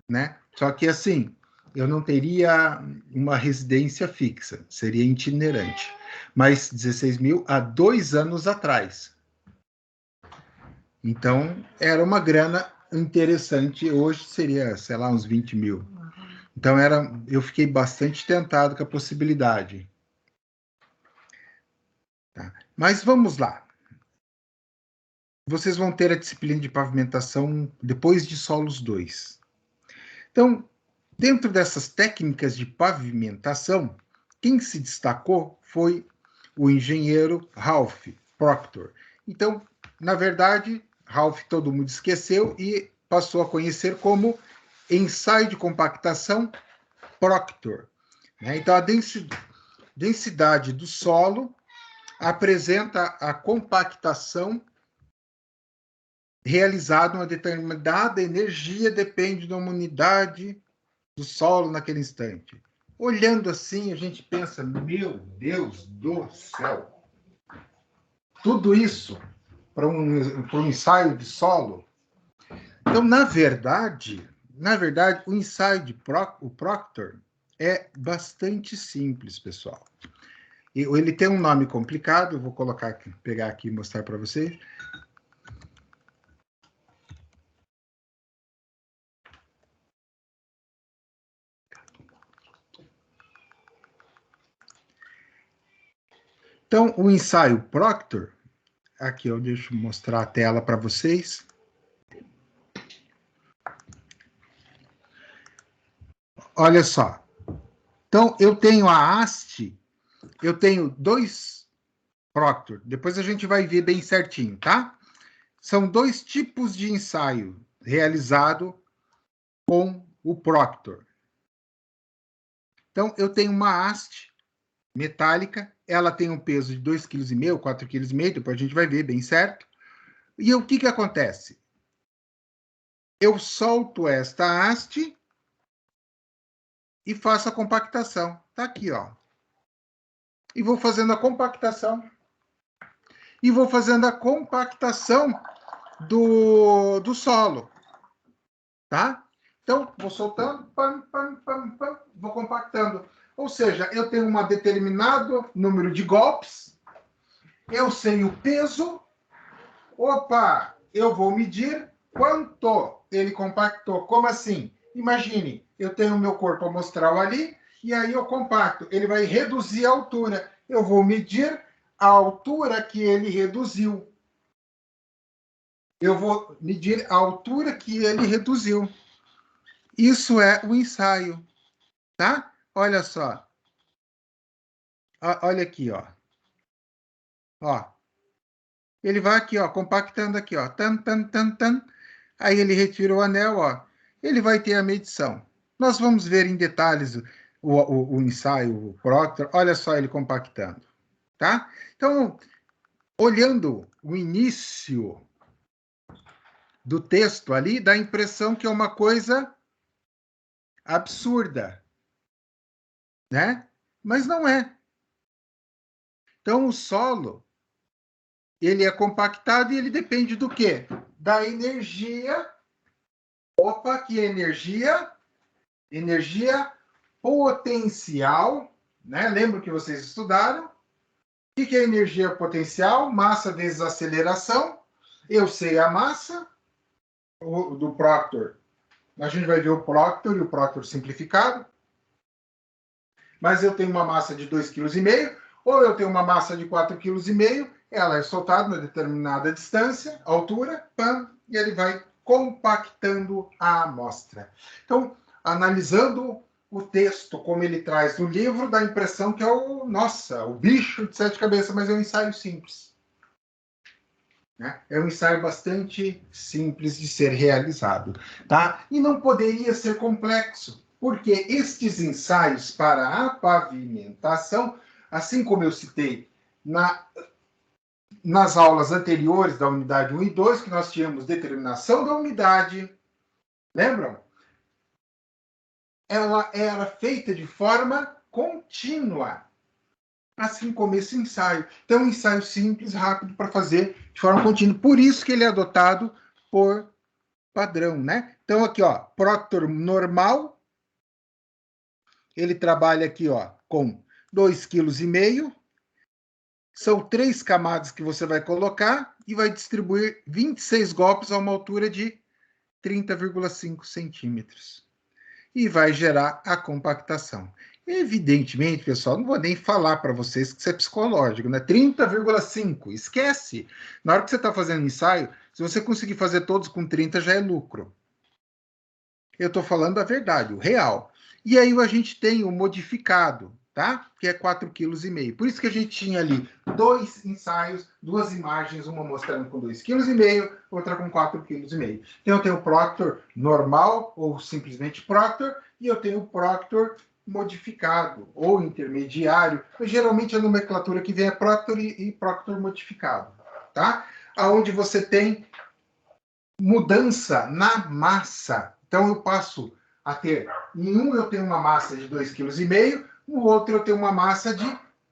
Speaker 1: né? Só que assim, eu não teria uma residência fixa, seria itinerante. Mas 16.000 há 2 anos atrás. Então, era uma grana interessante. Hoje seria, sei lá, uns 20.000. Então, eu fiquei bastante tentado com a possibilidade. Tá? Mas vamos lá. Vocês vão ter a disciplina de pavimentação depois de solos 2. Então, dentro dessas técnicas de pavimentação, quem se destacou foi o engenheiro Ralph Proctor. Então, na verdade, Ralph todo mundo esqueceu e passou a conhecer como ensaio de compactação Proctor. Então, a densidade do solo apresenta a compactação realizada uma determinada energia, depende de uma unidade do solo naquele instante. Olhando assim, a gente pensa, meu Deus do céu, tudo isso para um ensaio de solo? Então, na verdade, o ensaio de Proctor é bastante simples, pessoal. Ele tem um nome complicado, eu vou pegar aqui e mostrar para vocês. Então, o ensaio Proctor, aqui eu deixo mostrar a tela para vocês. Olha só. Então, eu tenho a haste, eu tenho 2 Proctor. Depois a gente vai ver bem certinho, tá? São 2 tipos de ensaio realizado com o Proctor. Então, eu tenho uma haste metálica, ela tem um peso de 2,5 kg, 4,5 kg, depois a gente vai ver bem certo. E o que acontece? Eu solto esta haste e faço a compactação. Tá aqui, ó. E vou fazendo a compactação. E vou fazendo a compactação do solo. Tá? Então, vou soltando, vou compactando. Ou seja, eu tenho um determinado número de golpes, eu sei o peso, opa, eu vou medir quanto ele compactou. Como assim? Imagine, eu tenho o meu corpo amostral ali, e aí eu compacto. Ele vai reduzir a altura. Eu vou medir a altura que ele reduziu. Eu vou medir a altura que ele reduziu. Isso é o ensaio, tá? Olha só. Olha aqui, ó. Ó. Ele vai aqui, ó, compactando aqui, ó. Tan, tan, tan, tan. Aí ele retira o anel, ó. Ele vai ter a medição. Nós vamos ver em detalhes o ensaio, o Proctor. Olha só ele compactando, tá? Então, olhando o início do texto ali, dá a impressão que é uma coisa absurda, né? Mas não é. Então, o solo, ele é compactado e ele depende do quê? Da energia. Opa, que energia? Energia potencial, né? Lembra que vocês estudaram? O que é energia potencial? Massa vezes aceleração. Eu sei a massa do Proctor. A gente vai ver o Proctor e o Proctor simplificado. Mas eu tenho uma massa de 2,5 kg, ou eu tenho uma massa de 4,5 kg, ela é soltada a uma determinada distância, altura, pam, e ele vai compactando a amostra. Então, analisando o texto, como ele traz no livro, dá a impressão que é o bicho de 7 cabeças, mas é um ensaio simples. Né? É um ensaio bastante simples de ser realizado. Tá? E não poderia ser complexo, porque estes ensaios para a pavimentação assim como eu citei nas aulas anteriores da unidade 1 e 2, que nós tínhamos determinação da umidade, lembram? Ela era feita de forma contínua, assim como esse ensaio. Então, um ensaio simples, rápido, para fazer de forma contínua. Por isso que ele é adotado por padrão, né? Então, aqui, ó, Proctor normal, ele trabalha aqui, ó, com 2,5 kg. São 3 camadas que você vai colocar e vai distribuir 26 golpes a uma altura de 30,5 centímetros. E vai gerar a compactação. Evidentemente, pessoal, não vou nem falar para vocês que isso é psicológico, né? 30,5, esquece. Na hora que você está fazendo ensaio, se você conseguir fazer todos com 30, já é lucro. Eu estou falando a verdade, o real. E aí a gente tem o modificado, tá? Que é 4,5 kg. Por isso que a gente tinha ali 2 ensaios, 2 imagens, uma mostrando com 2,5 kg, outra com 4,5 kg. Então eu tenho o Proctor normal, ou simplesmente Proctor, e eu tenho o Proctor modificado, ou intermediário. Geralmente a nomenclatura que vem é Proctor e Proctor modificado, tá? Aonde você tem mudança na massa. Então eu passo a ter, em um eu tenho uma massa de 2,5 kg, no outro eu tenho uma massa de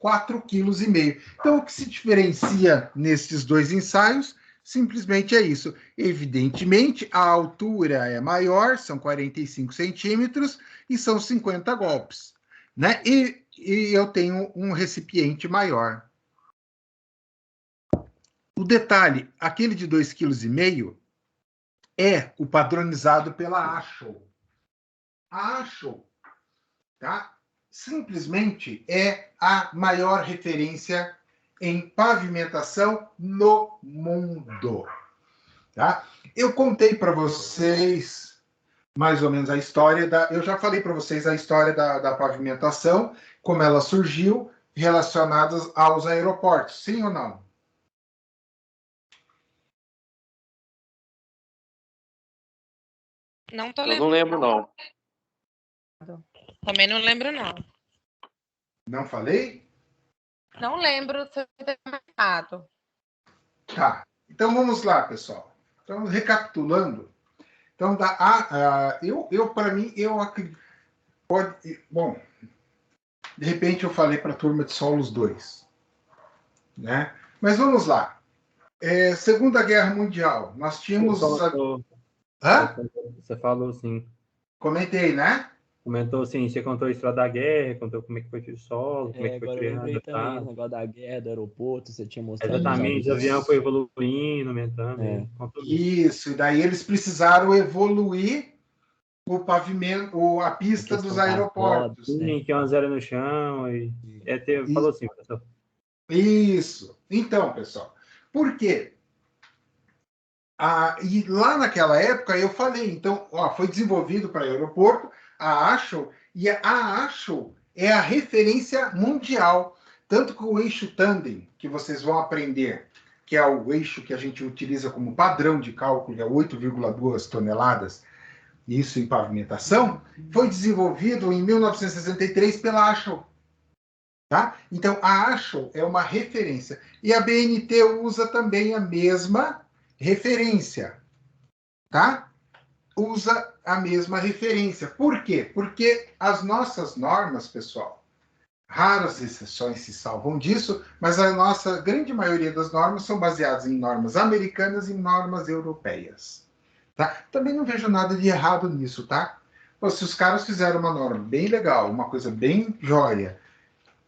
Speaker 1: 4,5 kg. Então o que se diferencia nesses 2 ensaios simplesmente é isso. Evidentemente, a altura é maior, são 45 centímetros e são 50 golpes, né? E eu tenho um recipiente maior. O detalhe, aquele de 2,5 kg é o padronizado pela ASHO. A ASHO, tá? Simplesmente é a maior referência em pavimentação no mundo. Tá? Eu contei para vocês mais ou menos a história eu já falei para vocês a história da pavimentação, como ela surgiu, relacionada aos aeroportos, sim ou não?
Speaker 3: Não tô
Speaker 2: Eu
Speaker 3: lembrando.
Speaker 2: não lembro, não.
Speaker 3: Também não lembro, não.
Speaker 1: Não falei?
Speaker 3: Não lembro se eu tenho errado.
Speaker 1: Tá. Então vamos lá, pessoal. Então, recapitulando. Então, eu para mim, eu acredito. Bom, de repente eu falei para a turma de solos 2. Né? Mas vamos lá. Segunda Guerra Mundial, nós tínhamos.
Speaker 4: Você falou sim.
Speaker 1: Comentei, né?
Speaker 4: Comentou sim, você contou a história da guerra, contou como é que foi o solo, como é que foi
Speaker 5: Agora eu lembrei
Speaker 4: criado,
Speaker 5: também, o negócio da guerra, do aeroporto, você tinha mostrado.
Speaker 4: Exatamente, o avião foi evoluindo, aumentando.
Speaker 1: Isso, e daí eles precisaram evoluir o pavimento, a pista dos aeroportos.
Speaker 4: Sim, que é uma zero no chão. Falou assim, professor.
Speaker 1: Isso. Então, pessoal, por quê? E lá naquela época eu falei, então, foi desenvolvido para aeroporto a ASHO, e a ASHO é a referência mundial, tanto que o eixo tandem, que vocês vão aprender, que é o eixo que a gente utiliza como padrão de cálculo, é 8,2 toneladas, isso em pavimentação, foi desenvolvido em 1963 pela ASHO. Tá? Então, a ASHO é uma referência. E a BNT usa também a mesma referência. Tá? Usa a mesma referência. Por quê? Porque as nossas normas, pessoal, raras exceções se salvam disso, mas a nossa grande maioria das normas são baseadas em normas americanas e normas europeias. Tá? Também não vejo nada de errado nisso, tá? Pô, se os caras fizeram uma norma bem legal, uma coisa bem jóia,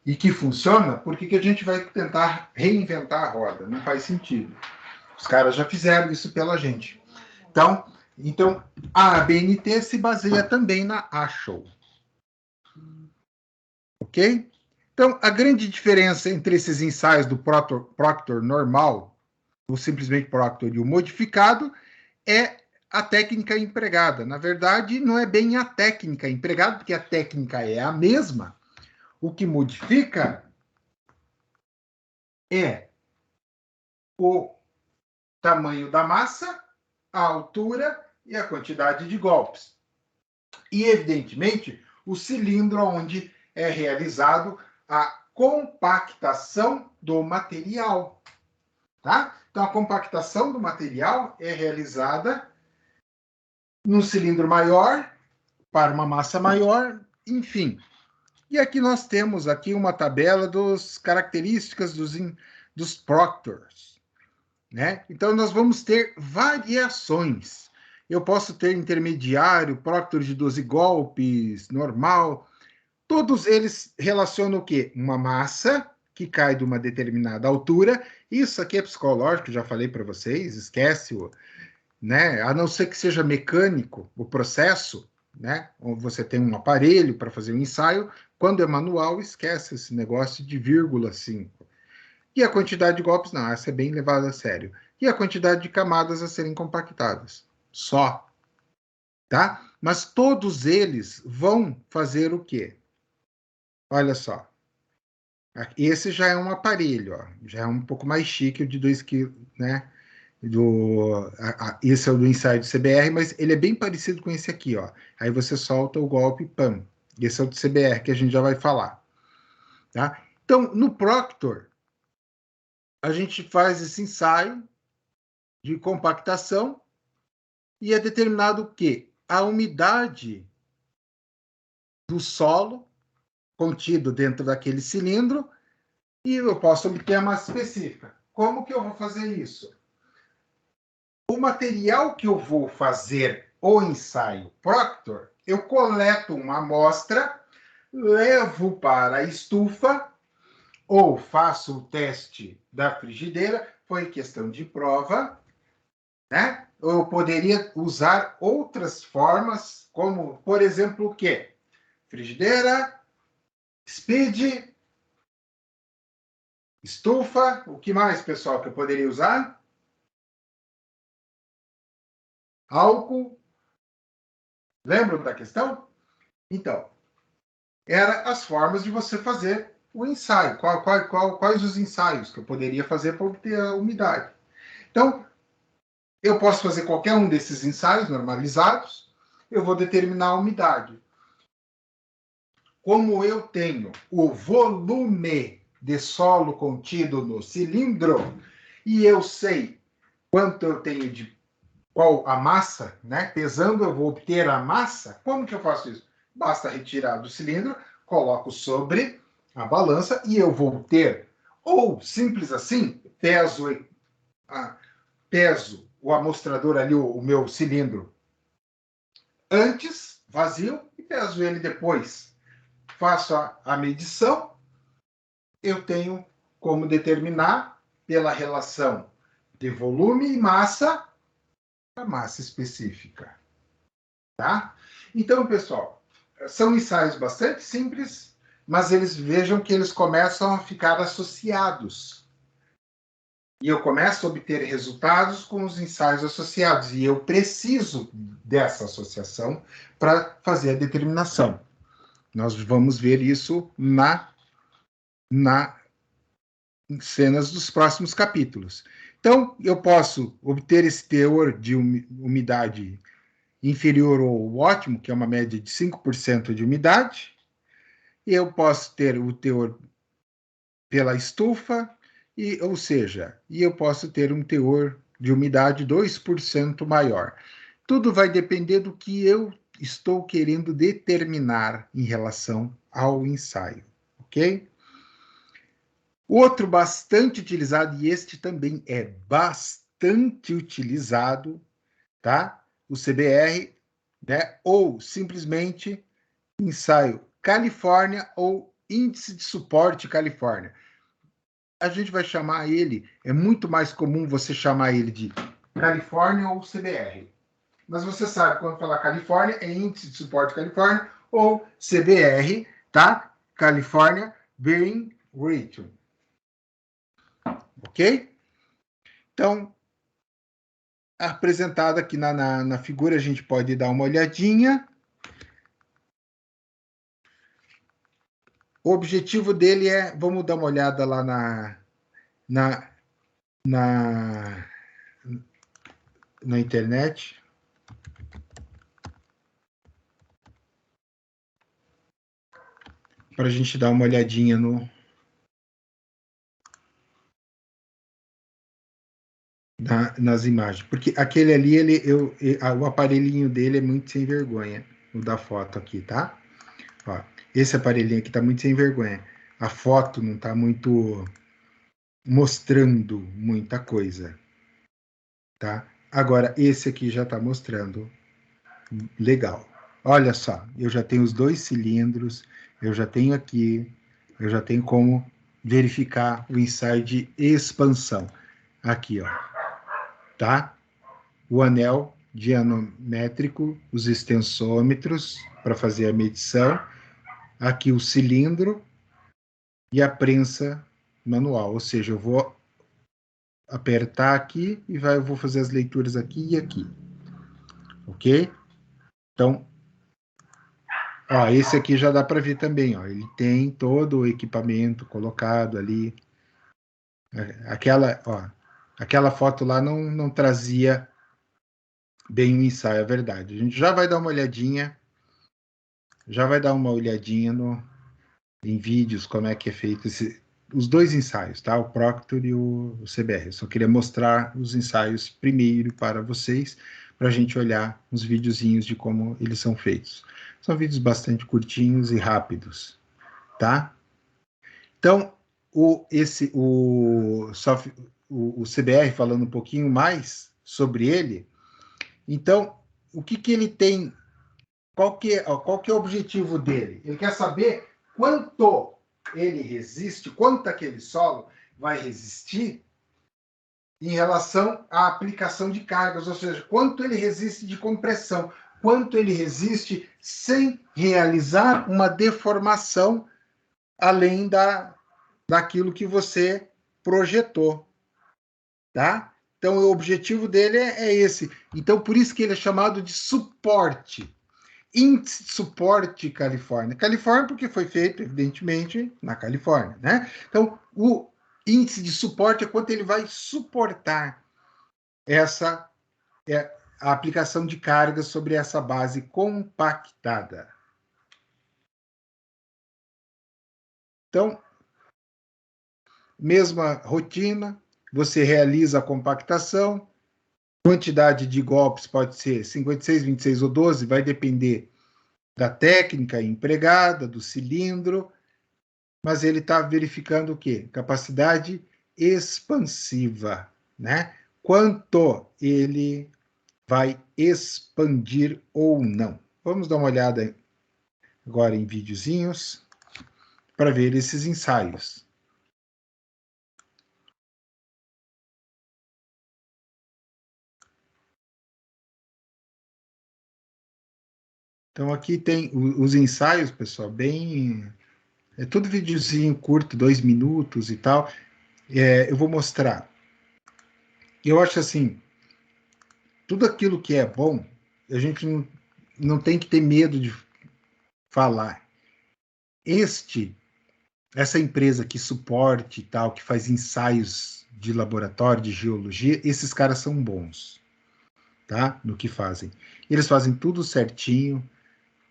Speaker 1: e que funciona, por que a gente vai tentar reinventar a roda? Não faz sentido. Os caras já fizeram isso pela gente. Então a BNT se baseia também na ASHO. Ok? Então, a grande diferença entre esses ensaios do Proctor normal, ou simplesmente Proctor e o modificado, é a técnica empregada. Na verdade, não é bem a técnica empregada, porque a técnica é a mesma. O que modifica é o tamanho da massa, a altura e a quantidade de golpes. E, evidentemente, o cilindro onde é realizado a compactação do material. Tá? Então, a compactação do material é realizada num cilindro maior, para uma massa maior, enfim. E aqui nós temos aqui uma tabela das características dos proctors. Né? Então, nós vamos ter variações. Eu posso ter intermediário, proctor de 12 golpes, normal. Todos eles relacionam o quê? Uma massa que cai de uma determinada altura. Isso aqui é psicológico, já falei para vocês, esquece-o. Né? A não ser que seja mecânico o processo, né? Ou você tem um aparelho para fazer um ensaio, quando é manual, esquece esse negócio de 0,5. E a quantidade de golpes, não, essa é bem levada a sério. E a quantidade de camadas a serem compactadas. Só. Tá? Mas todos eles vão fazer o quê? Olha só. Esse já é um aparelho, ó. Já é um pouco mais chique, o de 2 kg, né? Esse é o do ensaio do CBR, mas ele é bem parecido com esse aqui, ó. Aí você solta o golpe, pam. Esse é o do CBR, que a gente já vai falar. Tá? Então, no Proctor, a gente faz esse ensaio de compactação e é determinado o quê? A umidade do solo contido dentro daquele cilindro e eu posso obter a massa específica. Como que eu vou fazer isso? O material que eu vou fazer o ensaio Proctor, eu coleto uma amostra, levo para a estufa ou faço o teste da frigideira, foi questão de prova, né? Eu poderia usar outras formas, como, por exemplo, o quê? Frigideira, speed, estufa, o que mais, pessoal, que eu poderia usar? Álcool. Lembram da questão? Então, eram as formas de você fazer o ensaio. Quais os ensaios que eu poderia fazer para obter a umidade? Então, eu posso fazer qualquer um desses ensaios normalizados, eu vou determinar a umidade. Como eu tenho o volume de solo contido no cilindro, e eu sei quanto eu tenho de qual a massa, né? Pesando, eu vou obter a massa. Como que eu faço isso? Basta retirar do cilindro, coloco sobre a balança e eu vou ter, ou simples assim, peso o amostrador ali, o meu cilindro, antes, vazio, e peso ele depois. Faço a medição, eu tenho como determinar, pela relação de volume e massa, a massa específica. Tá? Então, pessoal, são ensaios bastante simples, mas eles vejam que eles começam a ficar associados. E eu começo a obter resultados com os ensaios associados. E eu preciso dessa associação para fazer a determinação. Nós vamos ver isso na cenas dos próximos capítulos. Então, eu posso obter esse teor de umidade inferior ao ótimo, que é uma média de 5% de umidade. E eu posso ter o teor pela estufa, ou seja, eu posso ter um teor de umidade 2% maior. Tudo vai depender do que eu estou querendo determinar em relação ao ensaio, ok? Outro bastante utilizado, e este também é bastante utilizado, tá? O CBR, né? Ou simplesmente ensaio Califórnia ou índice de suporte Califórnia. A gente vai chamar ele, é muito mais comum você chamar ele de Califórnia ou CBR. Mas você sabe, quando falar Califórnia, é índice de suporte Califórnia ou CBR, tá? California Bearing Region. Ok? Então, apresentado aqui na figura, a gente pode dar uma olhadinha. O objetivo dele é, vamos dar uma olhada lá na internet. Para a gente dar uma olhadinha no nas imagens. Porque aquele ali, o aparelhinho dele é muito sem vergonha. O da foto aqui, tá? Ó, esse aparelhinho aqui tá muito sem vergonha. A foto não tá muito mostrando muita coisa, tá? Agora, esse aqui já tá mostrando legal. Olha só, eu já tenho os 2 cilindros, eu já tenho aqui, eu já tenho como verificar o ensaio de expansão. Aqui, ó, tá? O anel diamétrico, os extensômetros para fazer a medição, aqui o cilindro e a prensa manual, ou seja, eu vou apertar aqui e eu vou fazer as leituras aqui e aqui, ok? Então, ó, esse aqui já dá para ver também, ó, ele tem todo o equipamento colocado ali. Aquela foto lá não trazia bem o ensaio, é verdade. A gente já vai dar uma olhadinha em vídeos como é que é feito os 2 ensaios, tá? O Proctor e o CBR. Eu só queria mostrar os ensaios primeiro para vocês, para a gente olhar os videozinhos de como eles são feitos. São vídeos bastante curtinhos e rápidos, tá? Então, o CBR, falando um pouquinho mais sobre ele, então, o que ele tem, qual que é o objetivo dele? Ele quer saber quanto ele resiste, quanto aquele solo vai resistir em relação à aplicação de cargas, ou seja, quanto ele resiste de compressão, quanto ele resiste sem realizar uma deformação além daquilo que você projetou, tá? Então, o objetivo dele é esse. Então, por isso que ele é chamado de suporte. Índice de suporte Califórnia. Califórnia porque foi feito, evidentemente, na Califórnia, né? Então, o índice de suporte é quanto ele vai suportar a aplicação de cargas sobre essa base compactada. Então, mesma rotina, você realiza a compactação, quantidade de golpes pode ser 56, 26 ou 12, vai depender da técnica empregada, do cilindro, mas ele está verificando o quê? Capacidade expansiva, né? Quanto ele vai expandir ou não. Vamos dar uma olhada agora em videozinhos para ver esses ensaios. Então, aqui tem os ensaios, pessoal, bem... É tudo videozinho curto, 2 minutos e tal. Eu vou mostrar. Eu acho assim, tudo aquilo que é bom, a gente não tem que ter medo de falar. Essa empresa que suporte e tal, que faz ensaios de laboratório, de geologia, esses caras são bons, tá? No que fazem. Eles fazem tudo certinho,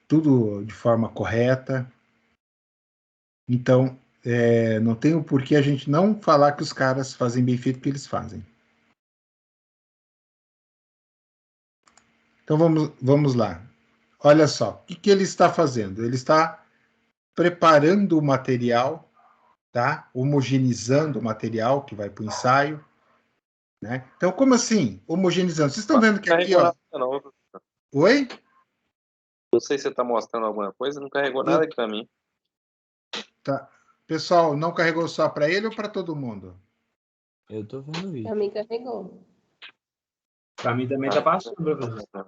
Speaker 1: tudo de forma correta. Então, não tem o porquê a gente não falar que os caras fazem bem feito o que eles fazem. Então, vamos lá. Olha só, o que ele está fazendo? Ele está preparando o material, tá? Homogeneizando o material que vai para o ensaio. Né? Então, como assim? Homogeneizando. Vocês estão vendo que aqui, ó...
Speaker 2: Não.
Speaker 1: Oi?
Speaker 2: Não sei se você está mostrando alguma coisa, não carregou nada aqui para mim.
Speaker 1: Tá. Pessoal, não carregou só para ele ou para todo mundo?
Speaker 5: Eu tô vendo isso.
Speaker 3: Pra mim carregou.
Speaker 4: Para mim também tá passando, professor.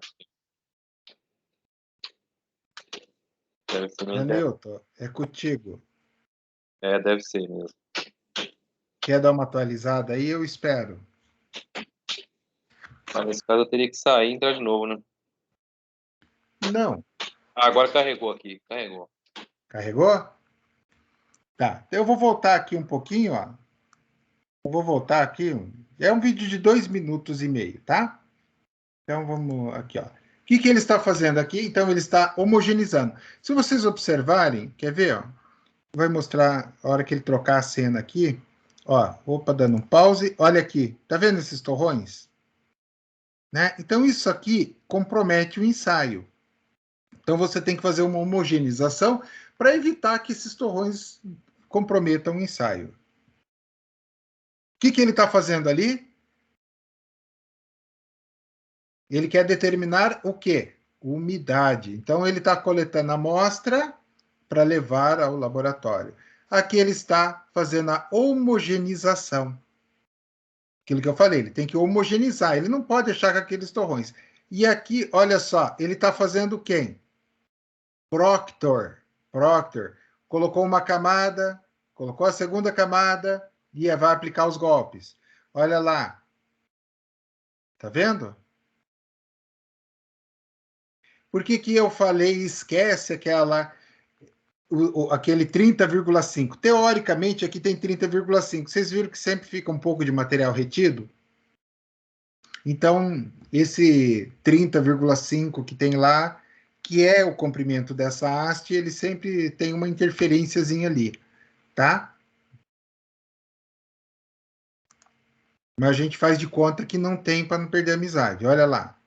Speaker 1: Danilton, é contigo.
Speaker 2: Deve ser mesmo.
Speaker 1: Quer dar uma atualizada aí? Eu espero.
Speaker 2: Mas nesse caso eu teria que sair e entrar de novo, né?
Speaker 1: Não.
Speaker 2: Agora carregou aqui. Carregou.
Speaker 1: Carregou? Tá. Eu vou voltar aqui um pouquinho, ó. Eu vou voltar aqui. É um vídeo de 2 minutos e meio, tá? Então vamos aqui, ó. O que ele está fazendo aqui? Então ele está homogeneizando. Se vocês observarem, quer ver, ó? Vai mostrar a hora que ele trocar a cena aqui. Ó, opa, dando um pause. Olha aqui, tá vendo esses torrões? Né? Então, isso aqui compromete o ensaio. Então, você tem que fazer uma homogeneização para evitar que esses torrões comprometam o ensaio. O que ele está fazendo ali? Ele quer determinar o quê? Umidade. Então, ele está coletando a amostra para levar ao laboratório. Aqui ele está fazendo a homogeneização. Aquilo que eu falei, ele tem que homogeneizar, ele não pode achar com aqueles torrões. E aqui, olha só, ele está fazendo quem? Proctor. Proctor. Colocou uma camada, colocou a segunda camada e vai aplicar os golpes. Olha lá. Tá vendo? Por que eu falei esquece aquele 30,5? Teoricamente, aqui tem 30,5. Vocês viram que sempre fica um pouco de material retido? Então, esse 30,5 que tem lá, que é o comprimento dessa haste, ele sempre tem uma interferênciazinha ali, tá? Mas a gente faz de conta que não tem para não perder a amizade. Olha lá.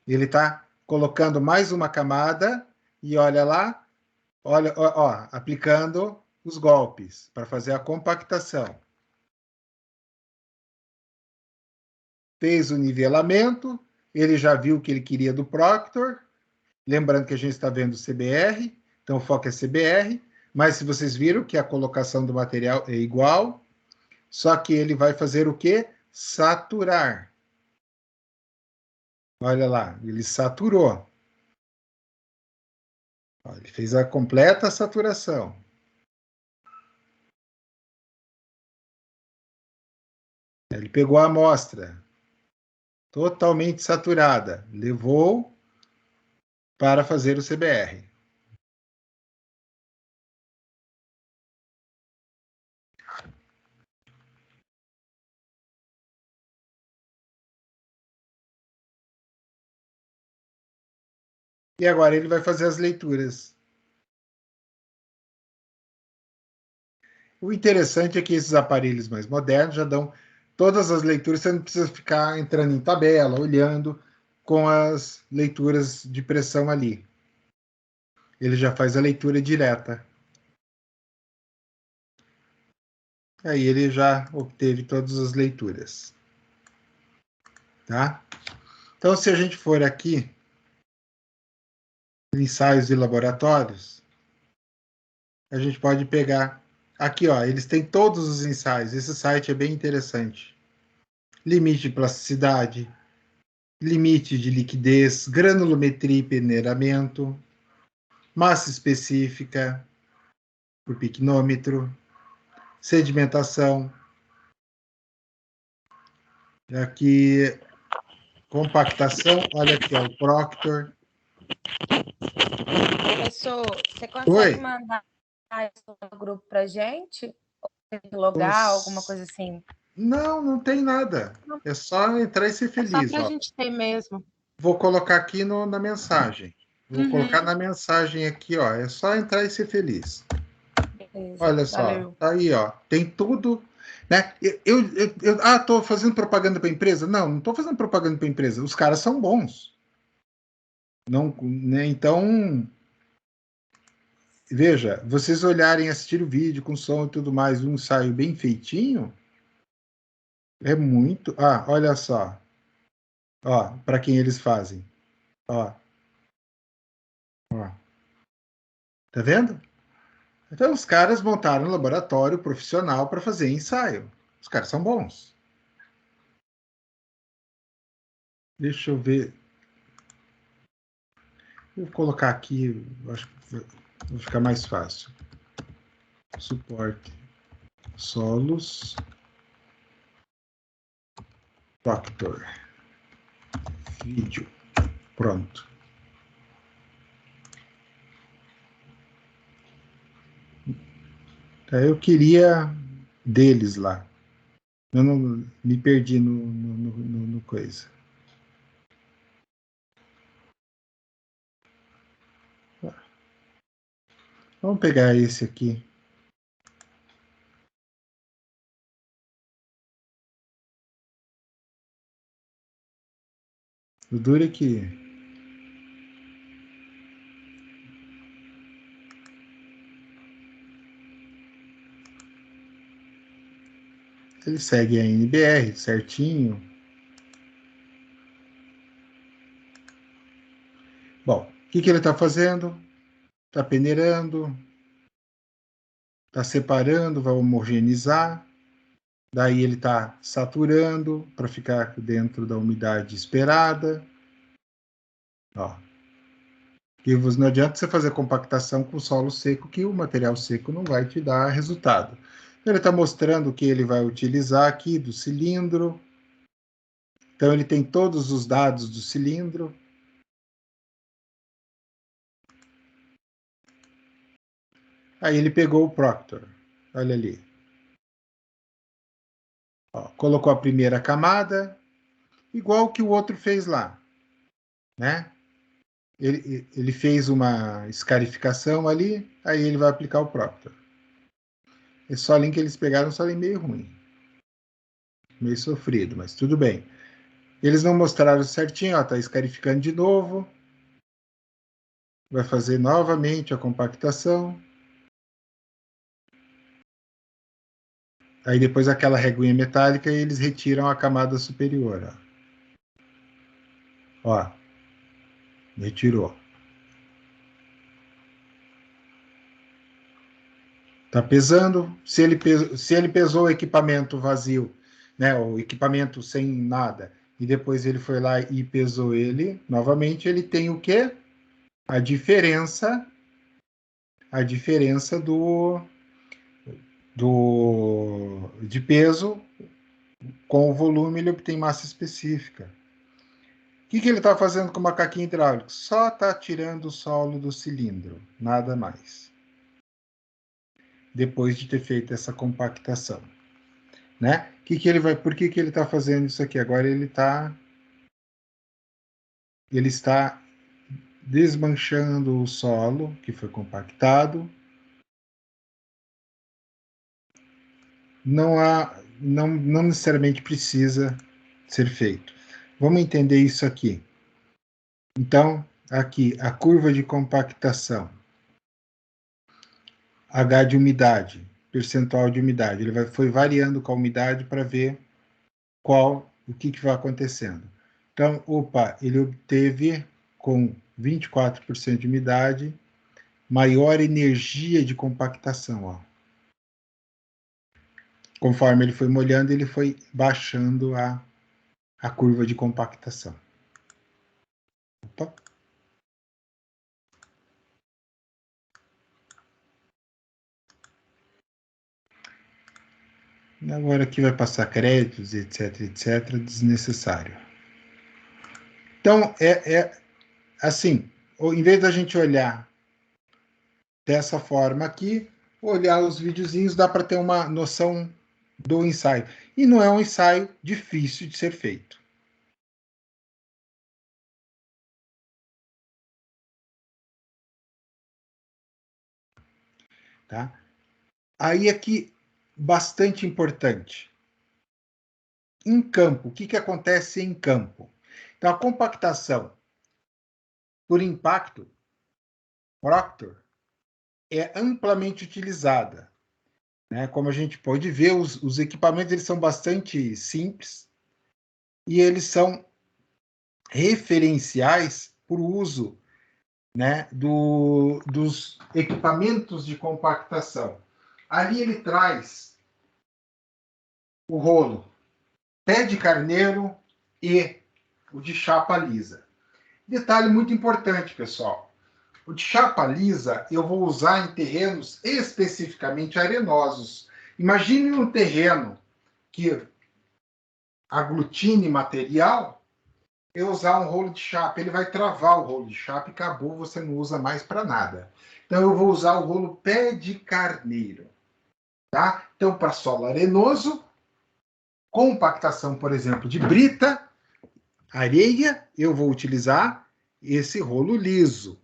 Speaker 1: Ele está colocando mais uma camada e olha lá, olha, ó, aplicando os golpes para fazer a compactação. Fez o nivelamento, ele já viu o que ele queria do Proctor. Lembrando que a gente está vendo o CBR, então o foco é CBR, mas se vocês viram que a colocação do material é igual, só que ele vai fazer o quê? Saturar. Olha lá, ele saturou. Ele fez a completa saturação. Ele pegou a amostra totalmente saturada, levou para fazer o CBR. E agora ele vai fazer as leituras. O interessante é que esses aparelhos mais modernos já dão todas as leituras, você não precisa ficar entrando em tabela, olhando com as leituras de pressão ali. Ele já faz a leitura direta. Aí ele já obteve todas as leituras. Tá? Então, se a gente for aqui, ensaios de laboratórios, a gente pode pegar aqui, ó, eles têm todos os ensaios. Esse site é bem interessante. Limite de plasticidade, limite de liquidez, granulometria e peneiramento, massa específica por piquenômetro, sedimentação. Aqui, compactação, olha aqui, ó, o Proctor.
Speaker 3: Professor, você consegue
Speaker 1: Oi?
Speaker 3: mandar isso no grupo pra gente? Logar, alguma coisa assim?
Speaker 1: Não, não tem nada. É só entrar e ser feliz.
Speaker 3: É só pra
Speaker 1: ó.
Speaker 3: gente ter mesmo.
Speaker 1: Vou colocar aqui na mensagem. Vou colocar na mensagem aqui, ó. É só entrar e ser feliz.
Speaker 3: Beleza,
Speaker 1: Olha só,
Speaker 3: valeu.
Speaker 1: tá aí, ó. Tem tudo, né? Tô fazendo propaganda para empresa? Não, não tô fazendo propaganda para empresa. Os caras são bons. Não, né? Então, veja, vocês olharem, assistir o vídeo com som e tudo mais, um ensaio bem feitinho, é muito. Ah, olha só. Ó, para quem eles fazem. Ó. Ó. Tá vendo? Então os caras montaram um laboratório profissional para fazer ensaio. Os caras são bons. Deixa eu ver. Vou colocar aqui, acho que vai ficar mais fácil. Suporte solos Proctor. Vídeo. Pronto. Eu queria deles lá. Eu não me perdi no coisa. Vamos pegar esse aqui. O duro é que ele segue a NBR certinho. Bom, o que ele está fazendo? Está peneirando, está separando, vai homogeneizar. Daí ele está saturando para ficar dentro da umidade esperada. Ó. E não adianta você fazer compactação com solo seco, que o material seco não vai te dar resultado. Ele está mostrando o que ele vai utilizar aqui do cilindro. Então ele tem todos os dados do cilindro. Aí ele pegou o Proctor. Olha ali. Ó, colocou a primeira camada, igual que o outro fez lá, né? Ele fez uma escarificação ali, aí ele vai aplicar o Proctor. Esse solinho que eles pegaram é um solinho meio ruim. Meio sofrido, mas tudo bem. Eles não mostraram certinho, ó, tá escarificando de novo. Vai fazer novamente a compactação. Aí depois aquela reguinha metálica e eles retiram a camada superior. Ó, retirou. Tá pesando. Se ele pesou o equipamento vazio, né, o equipamento sem nada, e depois ele foi lá e pesou ele, novamente ele tem o quê? A diferença de peso com o volume, ele obtém massa específica. O que ele está fazendo com o macaquinho hidráulico? Só está tirando o solo do cilindro, nada mais. Depois de ter feito essa compactação, né? Por que ele está fazendo isso aqui? Agora ele está desmanchando o solo que foi compactado. Não necessariamente precisa ser feito. Vamos entender isso aqui. Então, aqui, a curva de compactação. H de umidade, percentual de umidade. Ele foi variando com a umidade para ver o que vai acontecendo. Então, ele obteve com 24% de umidade maior energia de compactação. Ó. Conforme ele foi molhando, ele foi baixando a curva de compactação. Opa. Agora aqui vai passar créditos, etc, desnecessário. Então, assim, em vez da gente olhar dessa forma aqui, olhar os videozinhos, dá para ter uma noção do ensaio. E não é um ensaio difícil de ser feito. Tá? Aí aqui, bastante importante. Em campo, o que acontece em campo? Então, a compactação por impacto, Proctor, é amplamente utilizada. Né? Como a gente pode ver, os equipamentos eles são bastante simples e eles são referenciais para o uso, né, dos equipamentos de compactação. Ali ele traz o rolo pé de carneiro e o de chapa lisa. Detalhe muito importante, pessoal. O de chapa lisa eu vou usar em terrenos especificamente arenosos. Imagine um terreno que aglutine material, eu usar um rolo de chapa, ele vai travar o rolo de chapa e acabou, você não usa mais para nada. Então eu vou usar o rolo pé de carneiro. Tá? Então, para solo arenoso, compactação, por exemplo, de brita, areia, eu vou utilizar esse rolo liso.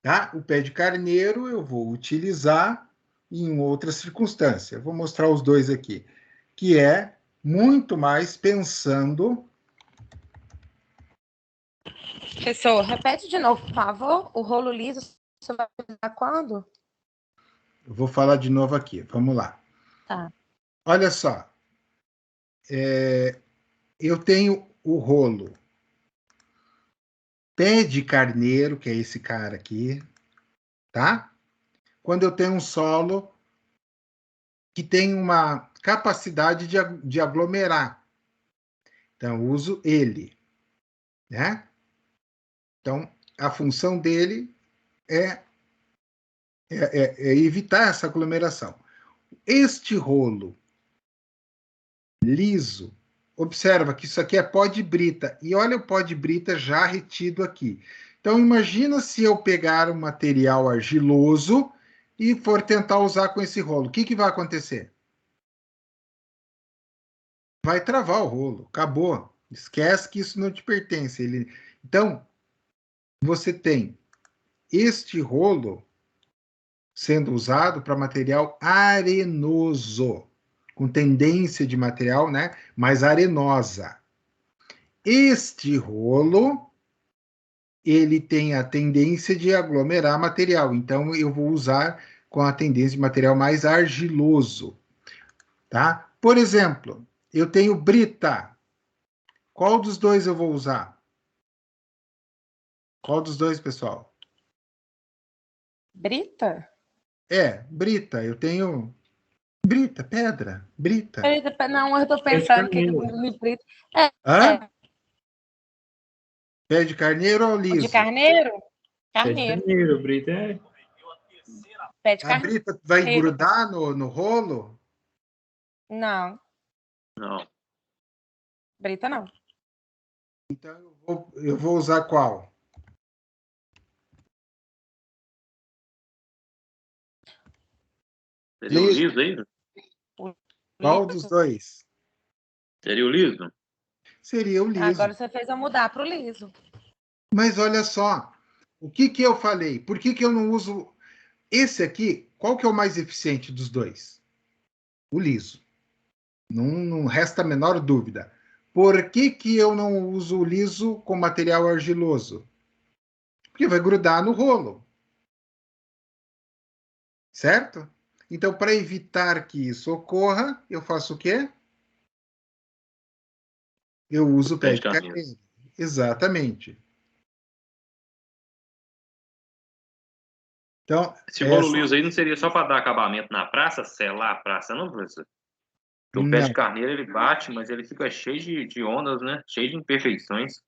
Speaker 1: Tá? O pé de carneiro eu vou utilizar em outras circunstâncias. Vou mostrar os dois aqui, que é muito mais pensando
Speaker 3: Professor, repete de novo, por favor. O rolo liso, você vai usar quando?
Speaker 1: Eu vou falar de novo aqui. Vamos lá.
Speaker 3: Tá.
Speaker 1: Olha só. Eu tenho o rolo pé de carneiro, que é esse cara aqui, tá? Quando eu tenho um solo que tem uma capacidade de aglomerar. Então, eu uso ele, né? Então, a função dele é evitar essa aglomeração. Este rolo liso, observa que isso aqui é pó de brita, e olha o pó de brita já retido aqui. Então, imagina se eu pegar um material argiloso e for tentar usar com esse rolo. O que vai acontecer? Vai travar o rolo, acabou. Esquece que isso não te pertence. Então, você tem este rolo sendo usado para material arenoso, com tendência de material, né, mais arenosa. Este rolo, ele tem a tendência de aglomerar material, então eu vou usar com a tendência de material mais argiloso, tá? Por exemplo, eu tenho brita. Qual dos dois eu vou usar? Qual dos dois, pessoal?
Speaker 3: Brita?
Speaker 1: Brita. Eu tenho brita, pedra, brita.
Speaker 3: Não, eu tô pensando que brita.
Speaker 1: Hã? Pé de carneiro ou liso?
Speaker 3: De carneiro?
Speaker 4: Pé de carneiro, brita é.
Speaker 3: Pé de
Speaker 1: A
Speaker 3: carneiro.
Speaker 1: brita vai grudar no rolo?
Speaker 3: Não.
Speaker 2: Não.
Speaker 3: Brita não.
Speaker 1: Então eu vou usar qual?
Speaker 2: Seria o liso aí?
Speaker 1: Qual dos dois?
Speaker 2: Seria o liso?
Speaker 1: Seria o liso.
Speaker 3: Agora você fez eu mudar para o liso.
Speaker 1: Mas olha só, o que eu falei? Por que eu não uso esse aqui? Qual que é o mais eficiente dos dois? O liso. Não resta a menor dúvida. Por que eu não uso o liso com material argiloso? Porque vai grudar no rolo. Certo? Então, para evitar que isso ocorra, eu faço o quê? Eu uso o pé de carneiro. Exatamente. Então,
Speaker 2: esse rolo liso aí não seria só para dar acabamento na praça, selar a praça, não, professor? Porque o pé de carneiro ele bate, mas ele fica cheio de ondas, né? Cheio de imperfeições.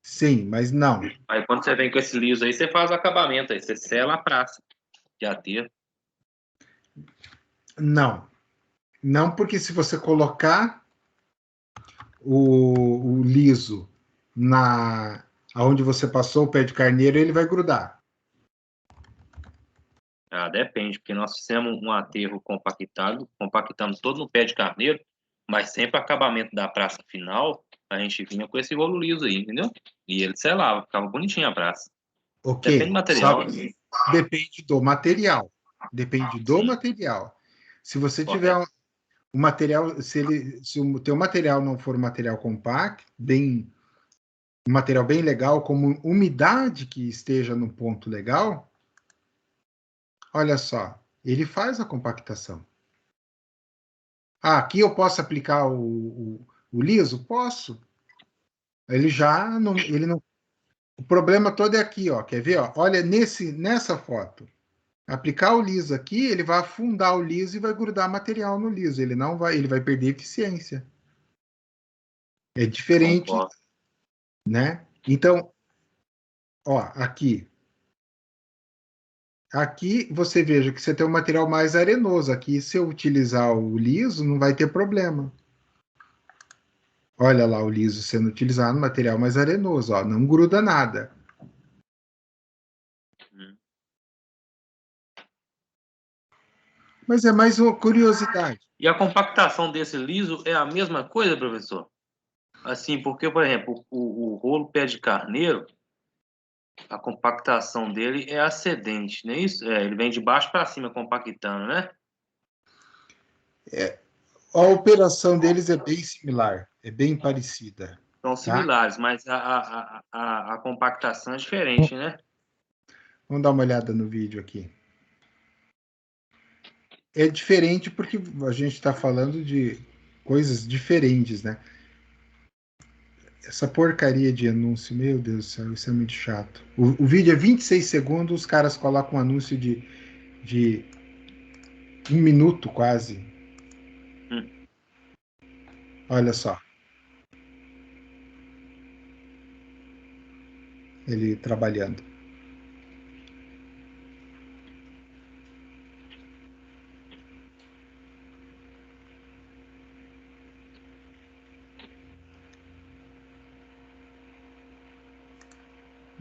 Speaker 1: Sim, mas não.
Speaker 2: Aí quando você vem com esse liso aí, você faz o acabamento, aí você sela a praça de aterro.
Speaker 1: Não. Não, porque se você colocar o liso aonde você passou o pé de carneiro, ele vai grudar.
Speaker 2: Ah, depende, porque nós fizemos um aterro compactamos todo no pé de carneiro, mas sempre o acabamento da praça final, a gente vinha com esse rolo liso aí, entendeu? E ele selava, ficava bonitinho a praça.
Speaker 1: Ok.
Speaker 2: Depende do material.
Speaker 1: Depende do material. Depende do material. Se você tiver o material, se o teu material não for um material compacto, um material bem legal, como umidade que esteja no ponto legal, olha só, ele faz a compactação. Aqui eu posso aplicar o liso? Posso. Ele já não, ele não. O problema todo é aqui, ó. Quer ver? Ó? Olha nessa foto. Aplicar o liso aqui, ele vai afundar o liso e vai grudar material no liso. Ele não vai, ele vai perder eficiência. É diferente, né? Então, ó, aqui você veja que você tem um material mais arenoso. Aqui, se eu utilizar o liso, não vai ter problema. Olha lá o liso sendo utilizado no material mais arenoso, ó, não gruda nada. Mas é mais uma curiosidade.
Speaker 2: E a compactação desse liso é a mesma coisa, professor? Assim, porque, por exemplo, o rolo pé de carneiro, a compactação dele é ascendente, não é isso? Ele vem de baixo para cima compactando, né?
Speaker 1: A operação deles é bem similar, é bem parecida.
Speaker 2: São similares, mas a compactação é diferente, né?
Speaker 1: Vamos dar uma olhada no vídeo aqui. É diferente porque a gente está falando de coisas diferentes, né? Essa porcaria de anúncio, meu Deus do céu, isso é muito chato. O vídeo é 26 segundos, os caras colocam um anúncio de 1 minuto quase.
Speaker 2: Hum.
Speaker 1: Olha só. Ele trabalhando.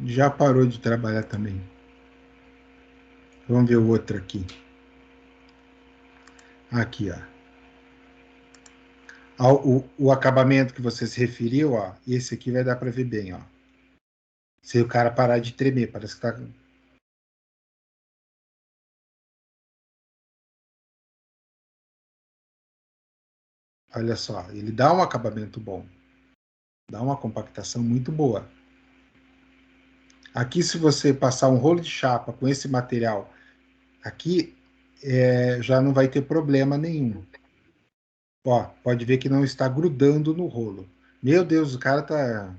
Speaker 1: Já parou de trabalhar também. Vamos ver o outro aqui. Aqui, ó. O acabamento que você se referiu, ó, esse aqui vai dar para ver bem, ó. Se o cara parar de tremer, parece que tá. Olha só, ele dá um acabamento bom, dá uma compactação muito boa. Aqui, se você passar um rolo de chapa com esse material, aqui já não vai ter problema nenhum. Ó, pode ver que não está grudando no rolo. Meu Deus, o cara tá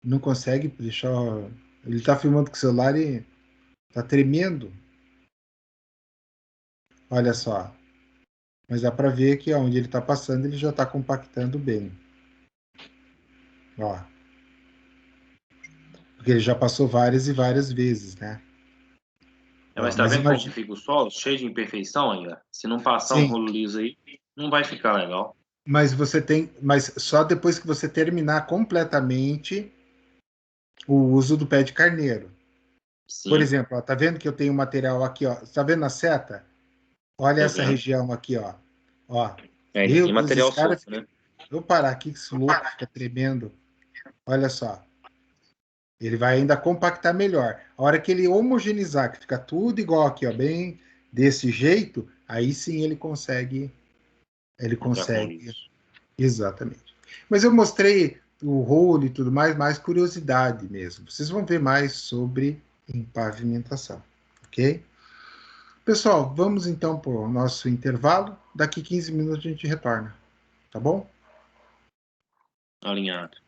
Speaker 1: não consegue deixar. Ele tá filmando com o celular e tá tremendo. Olha só. Mas dá para ver que onde ele está passando, ele já está compactando bem. Ó. Porque ele já passou várias e várias vezes, né?
Speaker 2: Mas
Speaker 1: Ó,
Speaker 2: tá
Speaker 1: mas
Speaker 2: vendo como que
Speaker 1: imagina.
Speaker 2: fica o solo? Cheio de imperfeição ainda. Se não passar um
Speaker 1: Sim,
Speaker 2: rolo liso aí, não vai ficar legal.
Speaker 1: mas você tem. Mas só depois que você terminar completamente o uso do pé de carneiro. Por
Speaker 2: Sim.
Speaker 1: exemplo, ó, tá vendo que eu tenho material aqui, ó? Tá vendo a seta? Olha
Speaker 2: Tô
Speaker 1: essa
Speaker 2: vendo.
Speaker 1: região aqui, ó. Ó.
Speaker 2: É,
Speaker 1: Meu
Speaker 2: tem
Speaker 1: Deus, esse
Speaker 2: material
Speaker 1: cara
Speaker 2: solto,
Speaker 1: fica.
Speaker 2: né?
Speaker 1: Vou parar aqui, que esse louco fica tremendo. Olha só. Ele vai ainda compactar melhor. A hora que ele homogeneizar, que fica tudo igual aqui, ó, bem desse jeito, aí sim ele consegue. Ele
Speaker 2: Entrar com
Speaker 1: consegue.
Speaker 2: liso.
Speaker 1: Exatamente. Mas eu mostrei o rolo e tudo mais curiosidade mesmo. Vocês vão ver mais sobre empavimentação, ok? Pessoal, vamos então para o nosso intervalo. Daqui 15 minutos a gente retorna, tá bom?
Speaker 2: Alinhado.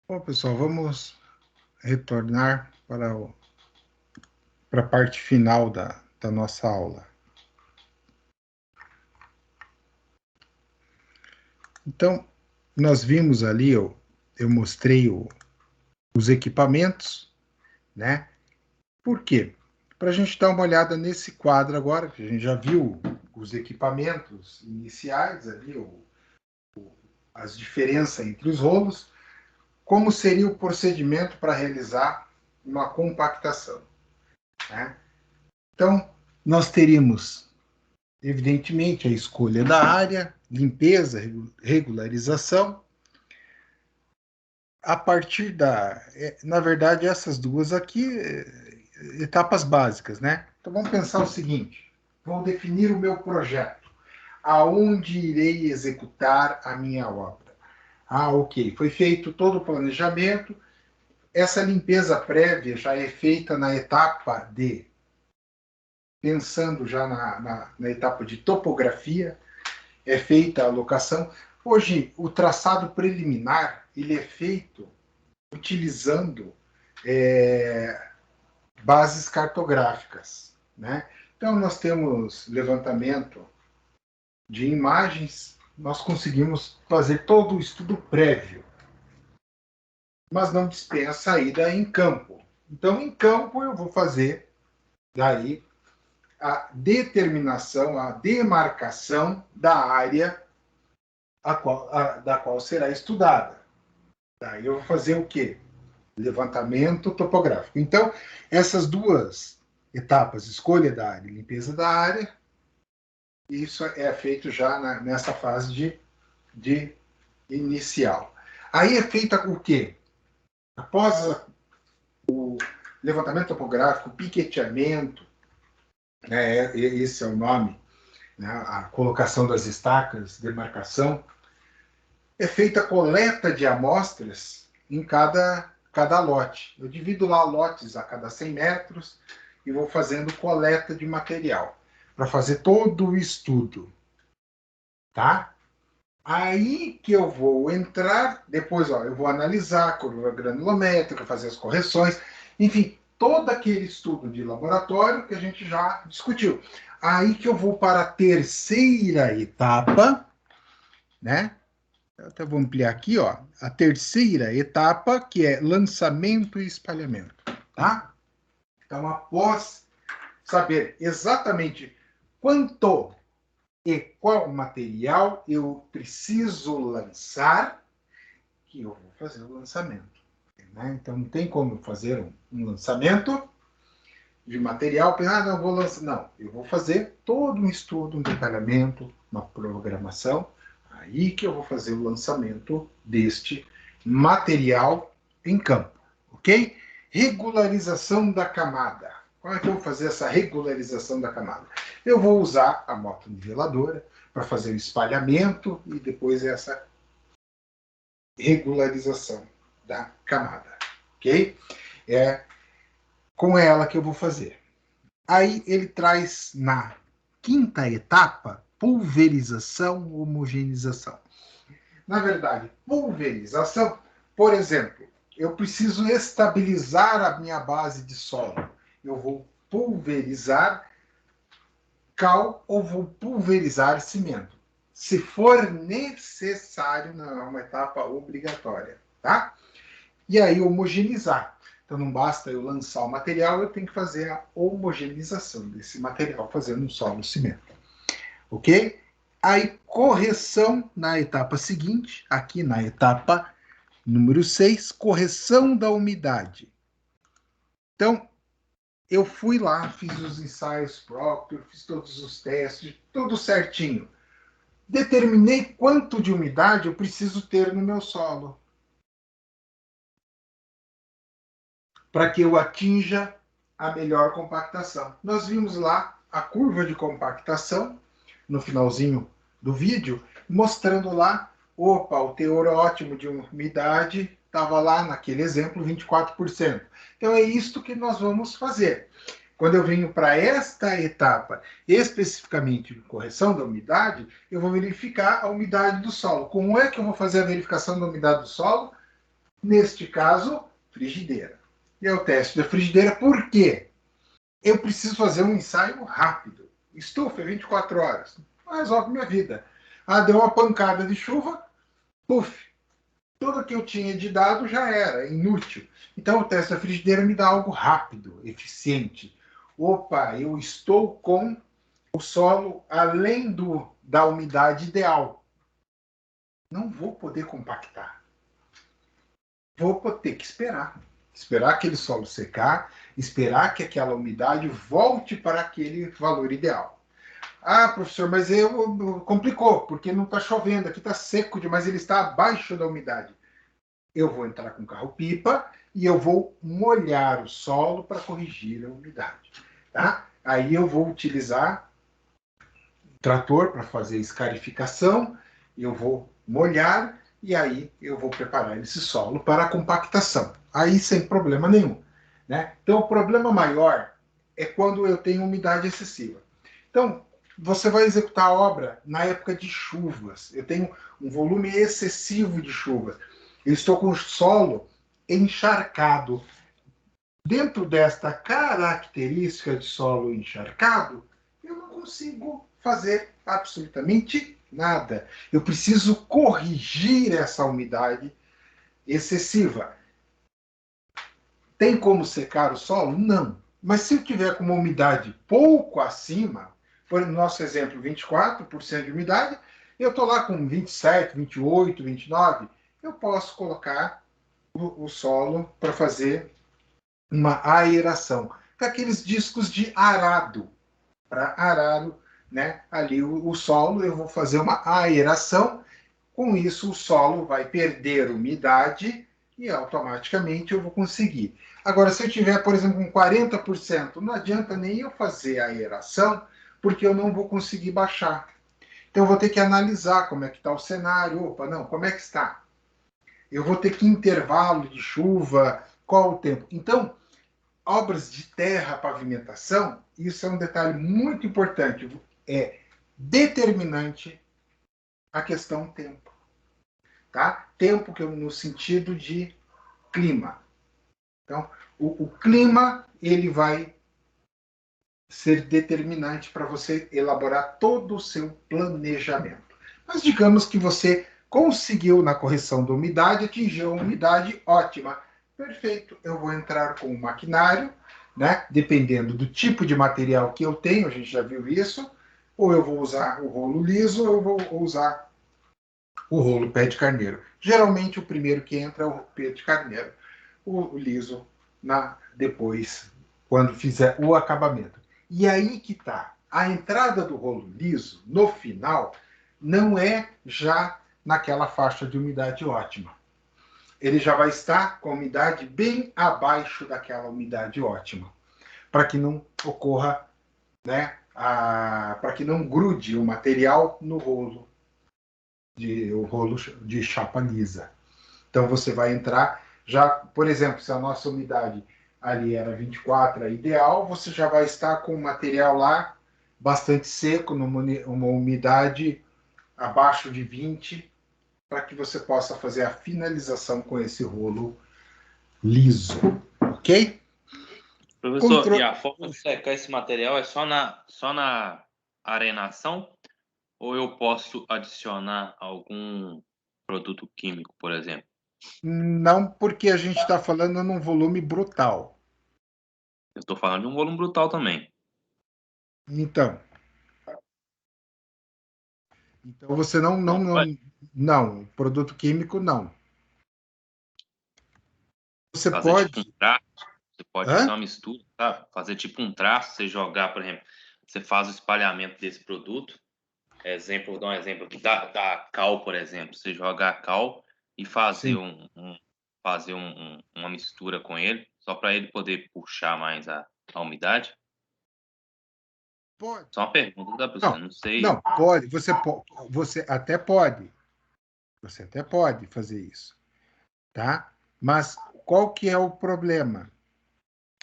Speaker 1: Bom, pessoal, vamos retornar para a parte final da nossa aula. Então, nós vimos ali, eu mostrei os equipamentos, né? Por quê? Para a gente dar uma olhada nesse quadro agora, que a gente já viu os equipamentos iniciais ali, as diferenças entre os rolos, como seria o procedimento para realizar uma compactação, né? Então, nós teríamos, evidentemente, a escolha da área, limpeza, regularização. A partir na verdade, essas duas aqui, etapas básicas, né? Então, vamos pensar o seguinte: vou definir o meu projeto, aonde irei executar a minha obra. Ah, ok. Foi feito todo o planejamento. Essa limpeza prévia já é feita na etapa pensando já na etapa de topografia, é feita a locação. Hoje, o traçado preliminar ele é feito utilizando bases cartográficas, né? Então, nós temos levantamento de imagens, nós conseguimos fazer todo o estudo prévio, mas não dispensa a ida em campo. Então, em campo, eu vou fazer daí a determinação, a demarcação da área da qual será estudada. Daí eu vou fazer o quê? Levantamento topográfico. Então, essas duas etapas, escolha da área e limpeza da área, isso é feito já nessa fase de inicial. Aí é feita o quê? Após o levantamento topográfico, piqueteamento, né, esse é o nome, né, a colocação das estacas, demarcação, é feita a coleta de amostras em cada lote. Eu divido lá lotes a cada 100 metros e vou fazendo coleta de material para fazer todo o estudo. Tá? Aí que eu vou entrar, depois eu vou analisar a curva granulométrica, fazer as correções, enfim, todo aquele estudo de laboratório que a gente já discutiu. Aí que eu vou para a terceira etapa, né? Eu até vou ampliar aqui, ó, a terceira etapa, que é lançamento e espalhamento, tá? Então, após saber exatamente quanto e qual material eu preciso lançar, que eu vou fazer o lançamento, né? Então, não tem como fazer um lançamento de material, não, eu vou lançar. Não, eu vou fazer todo um estudo, um detalhamento, uma programação, aí que eu vou fazer o lançamento deste material em campo, ok? Regularização da camada. Como é que eu vou fazer essa regularização da camada? Eu vou usar a motoniveladora para fazer o espalhamento e depois essa regularização da camada, ok? É com ela que eu vou fazer. Aí ele traz na quinta etapa pulverização, homogeneização. Na verdade, pulverização, por exemplo, eu preciso estabilizar a minha base de solo. Eu vou pulverizar cal ou vou pulverizar cimento. Se for necessário, não é uma etapa obrigatória, tá? E aí homogeneizar. Então não basta eu lançar o material, eu tenho que fazer a homogeneização desse material, fazendo um solo cimento. Ok? Aí correção na etapa seguinte, aqui na etapa número 6, correção da umidade. Então, eu fui lá, fiz os ensaios próprios, fiz todos os testes, tudo certinho. Determinei quanto de umidade eu preciso ter no meu solo, para que eu atinja a melhor compactação. Nós vimos lá a curva de compactação no finalzinho do vídeo, mostrando lá, opa, o teor ótimo de umidade estava lá naquele exemplo, 24%. Então é isto que nós vamos fazer. Quando eu venho para esta etapa, especificamente de correção da umidade, eu vou verificar a umidade do solo. Como é que eu vou fazer a verificação da umidade do solo? Neste caso, frigideira. E é o teste da frigideira, por quê? Eu preciso fazer um ensaio rápido. Estufa, 24 horas. Não resolve minha vida. Ah, deu uma pancada de chuva, puf, tudo que eu tinha de dado já era, inútil. Então, o teste da frigideira me dá algo rápido, eficiente. Opa, eu estou com o solo além da umidade ideal. Não vou poder compactar. Vou ter que esperar. Esperar aquele solo secar, esperar que aquela umidade volte para aquele valor ideal. Ah, professor, mas complicou, porque não está chovendo, aqui está seco demais, ele está abaixo da umidade. Eu vou entrar com carro-pipa e eu vou molhar o solo para corrigir a umidade. Tá? Aí eu vou utilizar o trator para fazer escarificação, eu vou molhar e aí eu vou preparar esse solo para a compactação. Aí sem problema nenhum. Né? Então o problema maior é quando eu tenho umidade excessiva. Então, você vai executar a obra na época de chuvas. Eu tenho um volume excessivo de chuvas. Eu estou com o solo encharcado. Dentro desta característica de solo encharcado, eu não consigo fazer absolutamente nada. Eu preciso corrigir essa umidade excessiva. Tem como secar o solo? Não. Mas se eu tiver com uma umidade pouco acima, por no nosso exemplo, 24% de umidade, eu estou lá com 27, 28, 29, eu posso colocar o solo para fazer uma aeração. Com aqueles discos de arado. Para arar né, ali o solo, eu vou fazer uma aeração. Com isso, o solo vai perder umidade e automaticamente eu vou conseguir. Agora, se eu tiver, por exemplo, com 40%, não adianta nem eu fazer a aeração, porque eu não vou conseguir baixar. Então, eu vou ter que analisar como é que está o cenário. Opa, não, como é que está? Eu vou ter que intervalo de chuva, qual o tempo. Então, obras de terra, pavimentação, isso é um detalhe muito importante. É determinante a questão tempo. Tá? Tempo que no sentido de clima. Então, o clima ele vai ser determinante para você elaborar todo o seu planejamento. Mas digamos que você conseguiu na correção da umidade, atingiu uma umidade ótima. Perfeito, eu vou entrar com o maquinário, né? Dependendo do tipo de material que eu tenho, a gente já viu isso, ou eu vou usar o rolo liso, ou eu vou usar o rolo pé de carneiro. Geralmente o primeiro que entra é o pé de carneiro, o liso depois, quando fizer o acabamento. E aí que está. A entrada do rolo liso, no final, não é já naquela faixa de umidade ótima. Ele já vai estar com a umidade bem abaixo daquela umidade ótima. Para que não ocorra, né, para que não grude o material no rolo de chapa lisa. Então você vai entrar já, por exemplo, se a nossa umidade ali era 24, é ideal, você já vai estar com o material lá bastante seco, numa umidade abaixo de 20, para que você possa fazer a finalização com esse rolo liso, ok?
Speaker 2: Professor, e a forma de secar esse material é só na arenação? Ou eu posso adicionar algum produto químico, por exemplo?
Speaker 1: Não, porque a gente está falando num volume brutal.
Speaker 2: Eu estou falando de um volume brutal também.
Speaker 1: Então você não, produto químico não. Você
Speaker 2: Fazer
Speaker 1: pode.
Speaker 2: tipo um traço, você pode fazer
Speaker 1: Hã?
Speaker 2: uma mistura, tá? Fazer tipo um traço, você jogar, por exemplo, você faz o espalhamento desse produto. Vou dar um exemplo aqui da cal, por exemplo. Você jogar a cal e fazer
Speaker 1: Sim.
Speaker 2: uma mistura com ele, só para ele poder puxar mais a umidade.
Speaker 1: Pode.
Speaker 2: Só uma pergunta da pessoa,
Speaker 1: Não,
Speaker 2: não sei.
Speaker 1: não, pode. Você até pode. Você até pode fazer isso, tá? Mas qual que é o problema?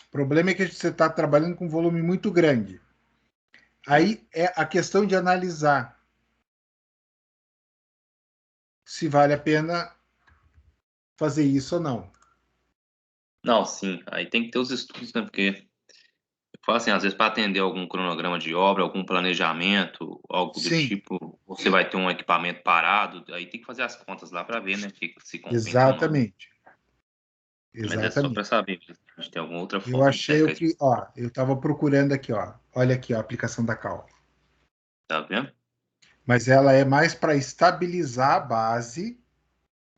Speaker 1: O problema é que você está trabalhando com um volume muito grande. Aí é a questão de analisar se vale a pena fazer isso ou não.
Speaker 2: Não, sim. Aí tem que ter os estudos, né? Porque, eu falo assim, às vezes para atender algum cronograma de obra, algum planejamento, algo do
Speaker 1: Sim,
Speaker 2: tipo, você vai ter um equipamento parado, aí tem que fazer as contas lá para ver, né? Se compensa ou não.
Speaker 1: exatamente.
Speaker 2: Mas é só
Speaker 1: Exatamente.
Speaker 2: para saber, a gente tem alguma outra
Speaker 1: Eu
Speaker 2: forma de
Speaker 1: achei o
Speaker 2: cercar isso.
Speaker 1: que, ó, eu estava procurando aqui, ó. Olha aqui, ó, a aplicação da cal.
Speaker 2: Tá vendo?
Speaker 1: Mas ela é mais para estabilizar a base,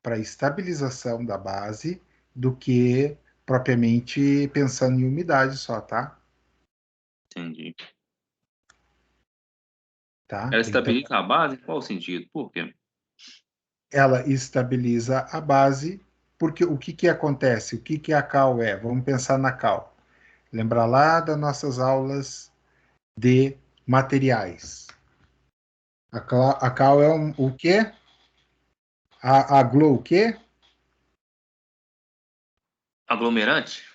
Speaker 1: para estabilização da base, do que propriamente pensando em umidade só, tá?
Speaker 2: Entendi.
Speaker 1: Tá?
Speaker 2: Ela
Speaker 1: Então,
Speaker 2: estabiliza a base? Em qual sentido? Por quê?
Speaker 1: ela estabiliza a base, porque o que que acontece? O que que a cal é? Vamos pensar na cal. Lembrar lá das nossas aulas de materiais. A cal é o quê? A aglo o quê?
Speaker 2: Aglomerante?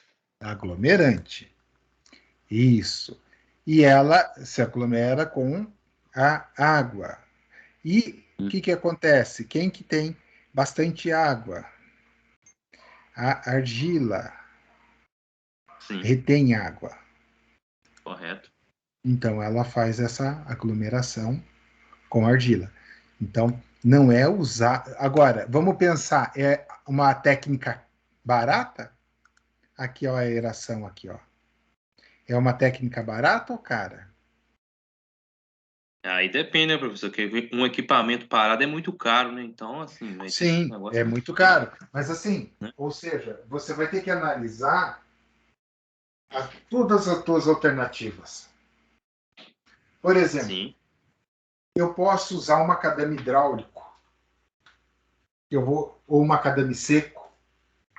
Speaker 1: Aglomerante. Isso. E ela se aglomera com a água. E o
Speaker 2: Hum,
Speaker 1: que que acontece? Quem que tem bastante água? A argila
Speaker 2: Sim,
Speaker 1: retém água.
Speaker 2: correto.
Speaker 1: Então ela faz essa aglomeração com argila. Então não é usar. Agora, vamos pensar, é uma técnica barata? Aqui ó, a aeração aqui, ó. É uma técnica barata ou cara?
Speaker 2: Aí depende, né, professor? Que um equipamento parado é muito caro, né? Então, assim, vai ter que ser um
Speaker 1: Sim, é
Speaker 2: negócio muito
Speaker 1: muito
Speaker 2: bem,
Speaker 1: caro. Mas assim,
Speaker 2: né?
Speaker 1: ou seja, você vai ter que analisar todas as tuas alternativas. Por exemplo,
Speaker 2: Sim.
Speaker 1: eu posso usar um macadame hidráulico, ou um macadame seco,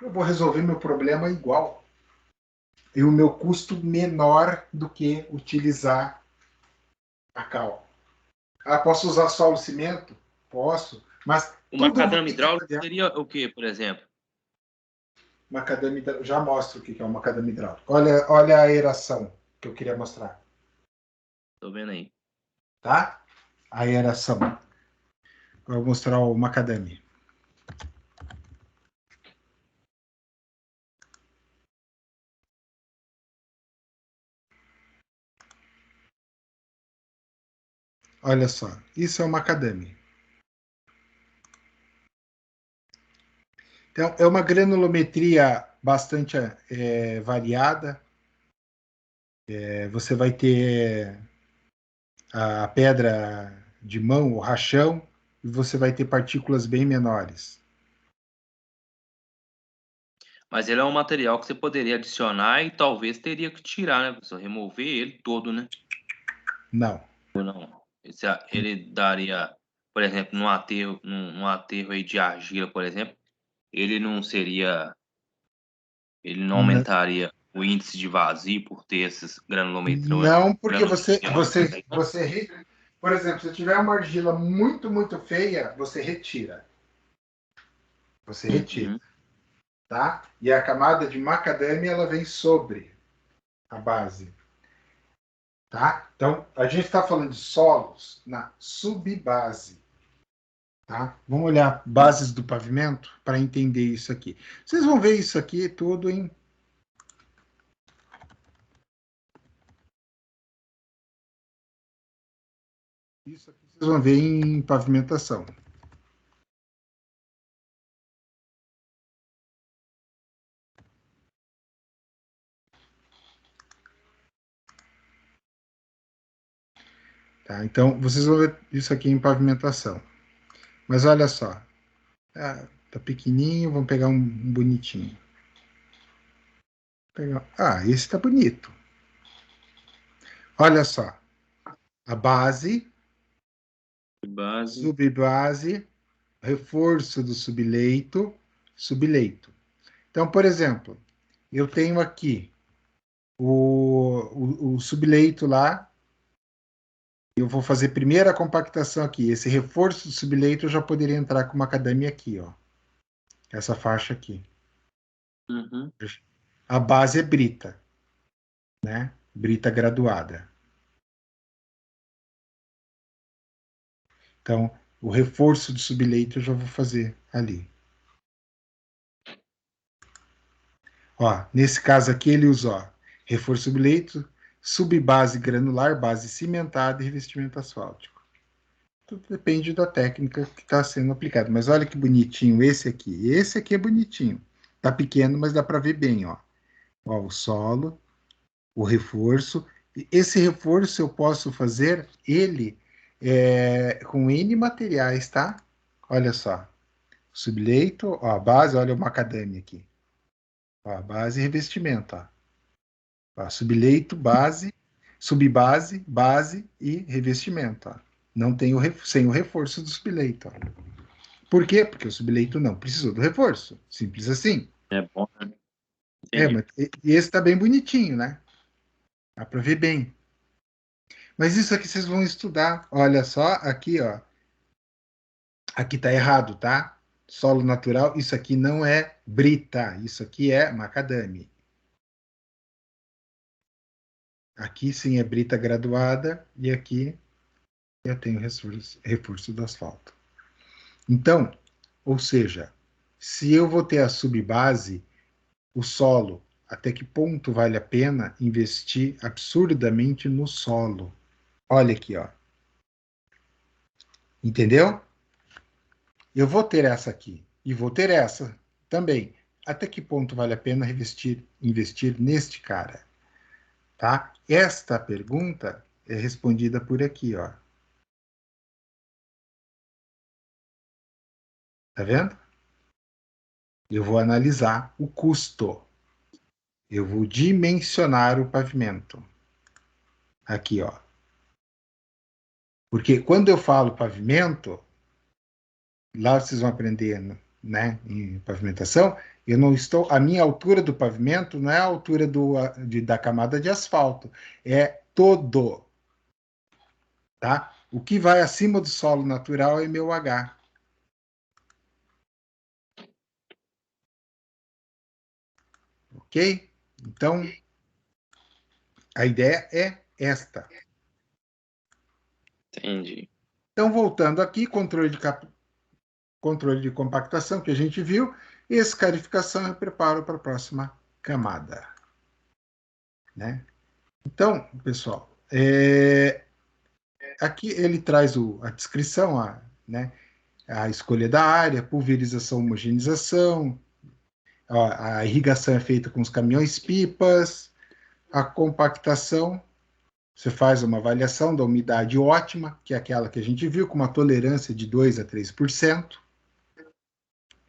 Speaker 1: eu vou resolver meu problema igual. E o meu custo menor do que utilizar a cal. Ah, posso usar solo cimento? Posso, mas
Speaker 2: O
Speaker 1: tudo vai
Speaker 2: macadame
Speaker 1: ter que
Speaker 2: hidráulico
Speaker 1: fazer
Speaker 2: seria o quê, por exemplo?
Speaker 1: macadame hidráulico. Já mostro o que é um macadame hidráulico. Olha a aeração que eu queria mostrar,
Speaker 2: Tô vendo aí.
Speaker 1: tá? A aeração. Vou mostrar o macadame. Olha só, isso é o macadame. Então, é uma granulometria bastante variada. Você vai ter a pedra de mão, o rachão, e você vai ter partículas bem menores.
Speaker 2: Mas ele é um material que você poderia adicionar e talvez teria que tirar, né, professor? Remover ele todo, né?
Speaker 1: Não.
Speaker 2: Ou não? Ele daria, por exemplo, num aterro aí de argila, por exemplo, ele não seria, ele não
Speaker 1: N-
Speaker 2: aumentaria o índice de vazio por ter esses
Speaker 1: Não, porque
Speaker 2: granulometria.
Speaker 1: por exemplo, se tiver uma argila muito, muito feia, você retira. Você retira,
Speaker 2: Uhum.
Speaker 1: tá? E a camada de macadâmia, ela vem sobre a base, tá? Então, a gente está falando de solos na subbase, tá? Vamos olhar bases do pavimento para entender isso aqui. Vocês vão ver isso aqui tudo em. Isso aqui vocês vão ver em pavimentação. Tá? Então, vocês vão ver isso aqui em pavimentação. Mas olha só. Tá pequenininho, vamos pegar um bonitinho. Esse tá bonito. Olha só. A base,
Speaker 2: Base.
Speaker 1: subbase, reforço do subleito, subleito. Então, por exemplo, eu tenho aqui o subleito lá, eu vou fazer primeiro a compactação aqui. Esse reforço do subleito eu já poderia entrar com uma academia aqui, ó. Essa faixa aqui.
Speaker 2: Uhum.
Speaker 1: A base é brita, né? Brita graduada. Então, o reforço do subleito eu já vou fazer ali. Ó, nesse caso aqui ele usa, ó, reforço subleito, subbase granular, base cimentada e revestimento asfáltico. Tudo depende da técnica que está sendo aplicada. Mas olha que bonitinho esse aqui. Esse aqui é bonitinho. Tá pequeno, mas dá para ver bem, ó. Ó, o solo, o reforço. Esse reforço eu posso fazer ele com N materiais, tá? Olha só. Subleito, ó, a base, olha o macadâmia aqui. Ó, a base e revestimento, ó. Ó, subleito, base, subbase, base e revestimento, ó. Não tem sem o reforço do subleito, ó. Por quê? Porque o subleito não precisou do reforço. Simples assim.
Speaker 2: É bom, né?
Speaker 1: Mas esse tá bem bonitinho, né? Dá para ver bem. Mas isso aqui vocês vão estudar. Olha só, aqui, ó. Aqui tá errado, tá? Solo natural, isso aqui não é brita, isso aqui é macadame. Aqui sim é brita graduada e aqui eu tenho reforço do asfalto. Então, ou seja, se eu vou ter a subbase, o solo, até que ponto vale a pena investir absurdamente no solo? Olha aqui, ó. Entendeu? Eu vou ter essa aqui e vou ter essa também. Até que ponto vale a pena investir neste cara? Tá? Esta pergunta é respondida por aqui, ó. Tá vendo? Eu vou analisar o custo. Eu vou dimensionar o pavimento. Aqui, ó. Porque quando eu falo pavimento, lá vocês vão aprender, né, em pavimentação, eu não estou, a minha altura do pavimento não é a altura da camada de asfalto, é todo, tá? O que vai acima do solo natural é meu H. Ok? Então, a ideia é esta.
Speaker 2: Entendi.
Speaker 1: Então, voltando aqui, controle de compactação que a gente viu, escarificação e preparo para a próxima camada. Né? Então, pessoal, aqui ele traz a descrição, né, a escolha da área, pulverização, homogeneização, a irrigação é feita com os caminhões-pipas, a compactação, você faz uma avaliação da umidade ótima, que é aquela que a gente viu, com uma tolerância de 2 a 3%,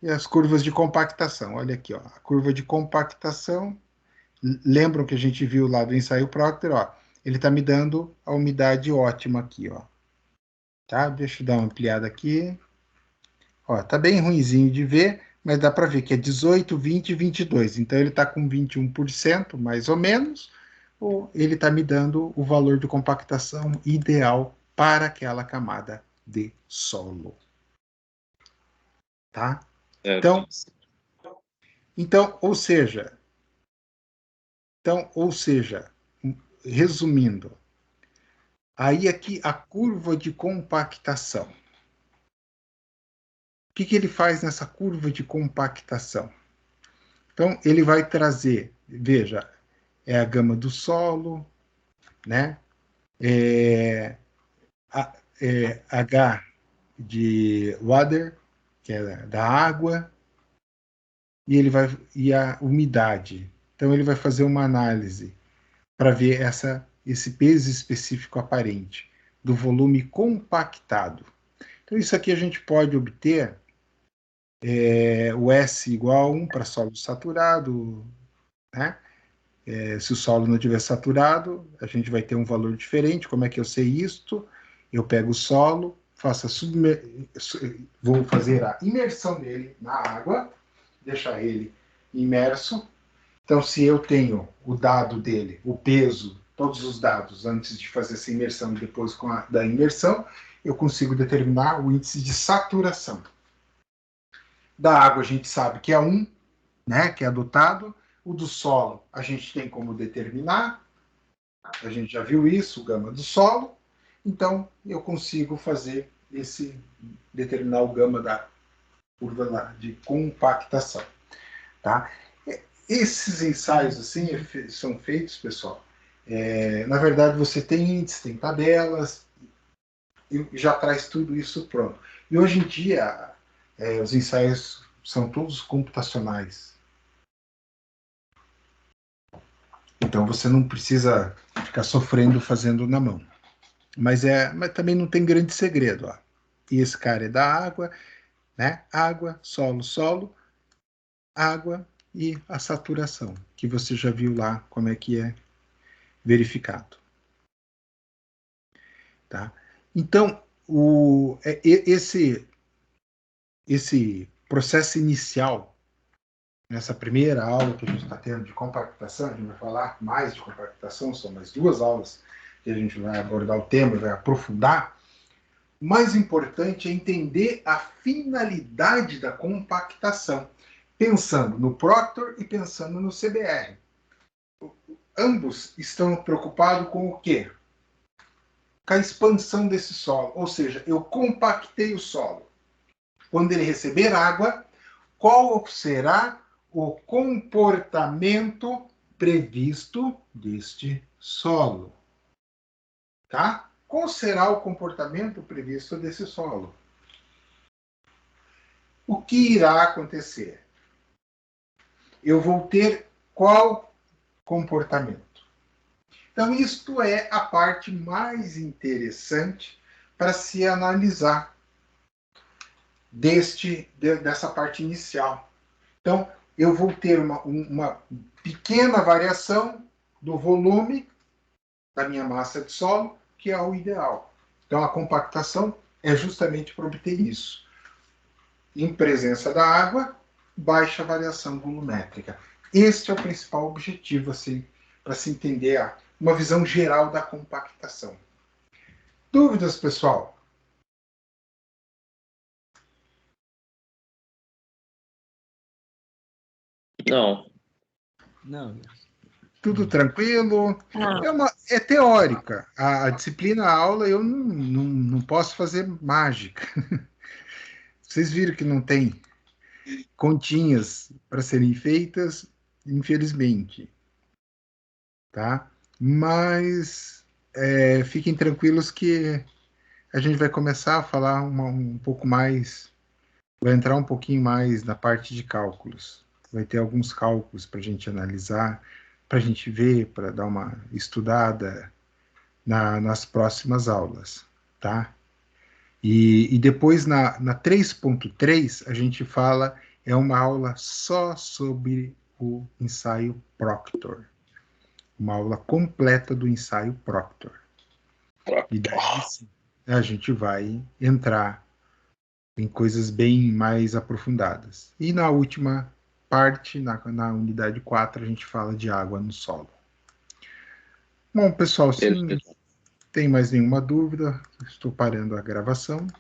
Speaker 1: e as curvas de compactação. Olha aqui, ó, a curva de compactação, lembram que a gente viu lá do ensaio Proctor, ó, ele está me dando a umidade ótima aqui, ó. Tá? Deixa eu dar uma ampliada aqui. Ó, tá bem ruinzinho de ver, mas dá para ver que é 18, 20 e 22. Então ele está com 21%, mais ou menos, ou ele está me dando o valor de compactação ideal para aquela camada de solo. Tá? Então, ou seja, resumindo, aí aqui a curva de compactação. O que ele faz nessa curva de compactação? Então, ele vai trazer, veja, é a gama do solo, né? H de water, que é da água, e a umidade. Então, ele vai fazer uma análise para ver esse peso específico aparente do volume compactado. Então, isso aqui a gente pode obter o S igual a 1 para solo saturado, né? Se o solo não estiver saturado, a gente vai ter um valor diferente. Como é que eu sei isto? Eu pego o solo, vou fazer a imersão dele na água, deixar ele imerso. Então, se eu tenho o dado dele, o peso, todos os dados antes de fazer essa imersão e depois da imersão, eu consigo determinar o índice de saturação. Da água a gente sabe que é 1, né, que é adotado. O do solo a gente tem como determinar, a gente já viu isso, o gama do solo. Então eu consigo determinar o gama da curva lá de compactação. Tá? Esses ensaios assim são feitos, pessoal. Na verdade, você tem índices, tem tabelas, e já traz tudo isso pronto. E hoje em dia, os ensaios são todos computacionais. Então você não precisa ficar sofrendo fazendo na mão. Mas também não tem grande segredo. Ó. E esse cara é da água, né? Água, solo, solo, água e a saturação, que você já viu lá como é que é verificado. Tá? Então, esse processo inicial, nessa primeira aula que a gente está tendo de compactação, a gente vai falar mais de compactação, são mais 2 aulas que a gente vai abordar o tema, vai aprofundar. O mais importante é entender a finalidade da compactação, pensando no Proctor e pensando no CBR. Ambos estão preocupados com o quê? Com a expansão desse solo, ou seja, eu compactei o solo. Quando ele receber água, qual será o comportamento previsto deste solo? Tá? Qual será o comportamento previsto desse solo? O que irá acontecer? Eu vou ter qual comportamento? Então, isto é a parte mais interessante para se analisar dessa parte inicial. Então, eu vou ter uma pequena variação do volume da minha massa de solo, que é o ideal. Então, a compactação é justamente para obter isso. Em presença da água, baixa variação volumétrica. Este é o principal objetivo, assim, para se entender uma visão geral da compactação. Dúvidas, pessoal?
Speaker 2: Não.
Speaker 5: Não.
Speaker 1: Tudo tranquilo? É teórica. A disciplina, a aula, eu não posso fazer mágica. Vocês viram que não tem continhas para serem feitas, infelizmente. Tá? Mas fiquem tranquilos que a gente vai começar a falar um pouco mais, vai entrar um pouquinho mais na parte de cálculos. Vai ter alguns cálculos para a gente analisar, para a gente ver, para dar uma estudada nas próximas aulas, tá? E depois na 3.3 a gente fala, é uma aula só sobre o ensaio Proctor. Uma aula completa do ensaio Proctor. E daí sim, a gente vai entrar em coisas bem mais aprofundadas. E na última parte, na unidade 4, a gente fala de água no solo. Bom, pessoal, se não tem mais nenhuma dúvida, estou parando a gravação.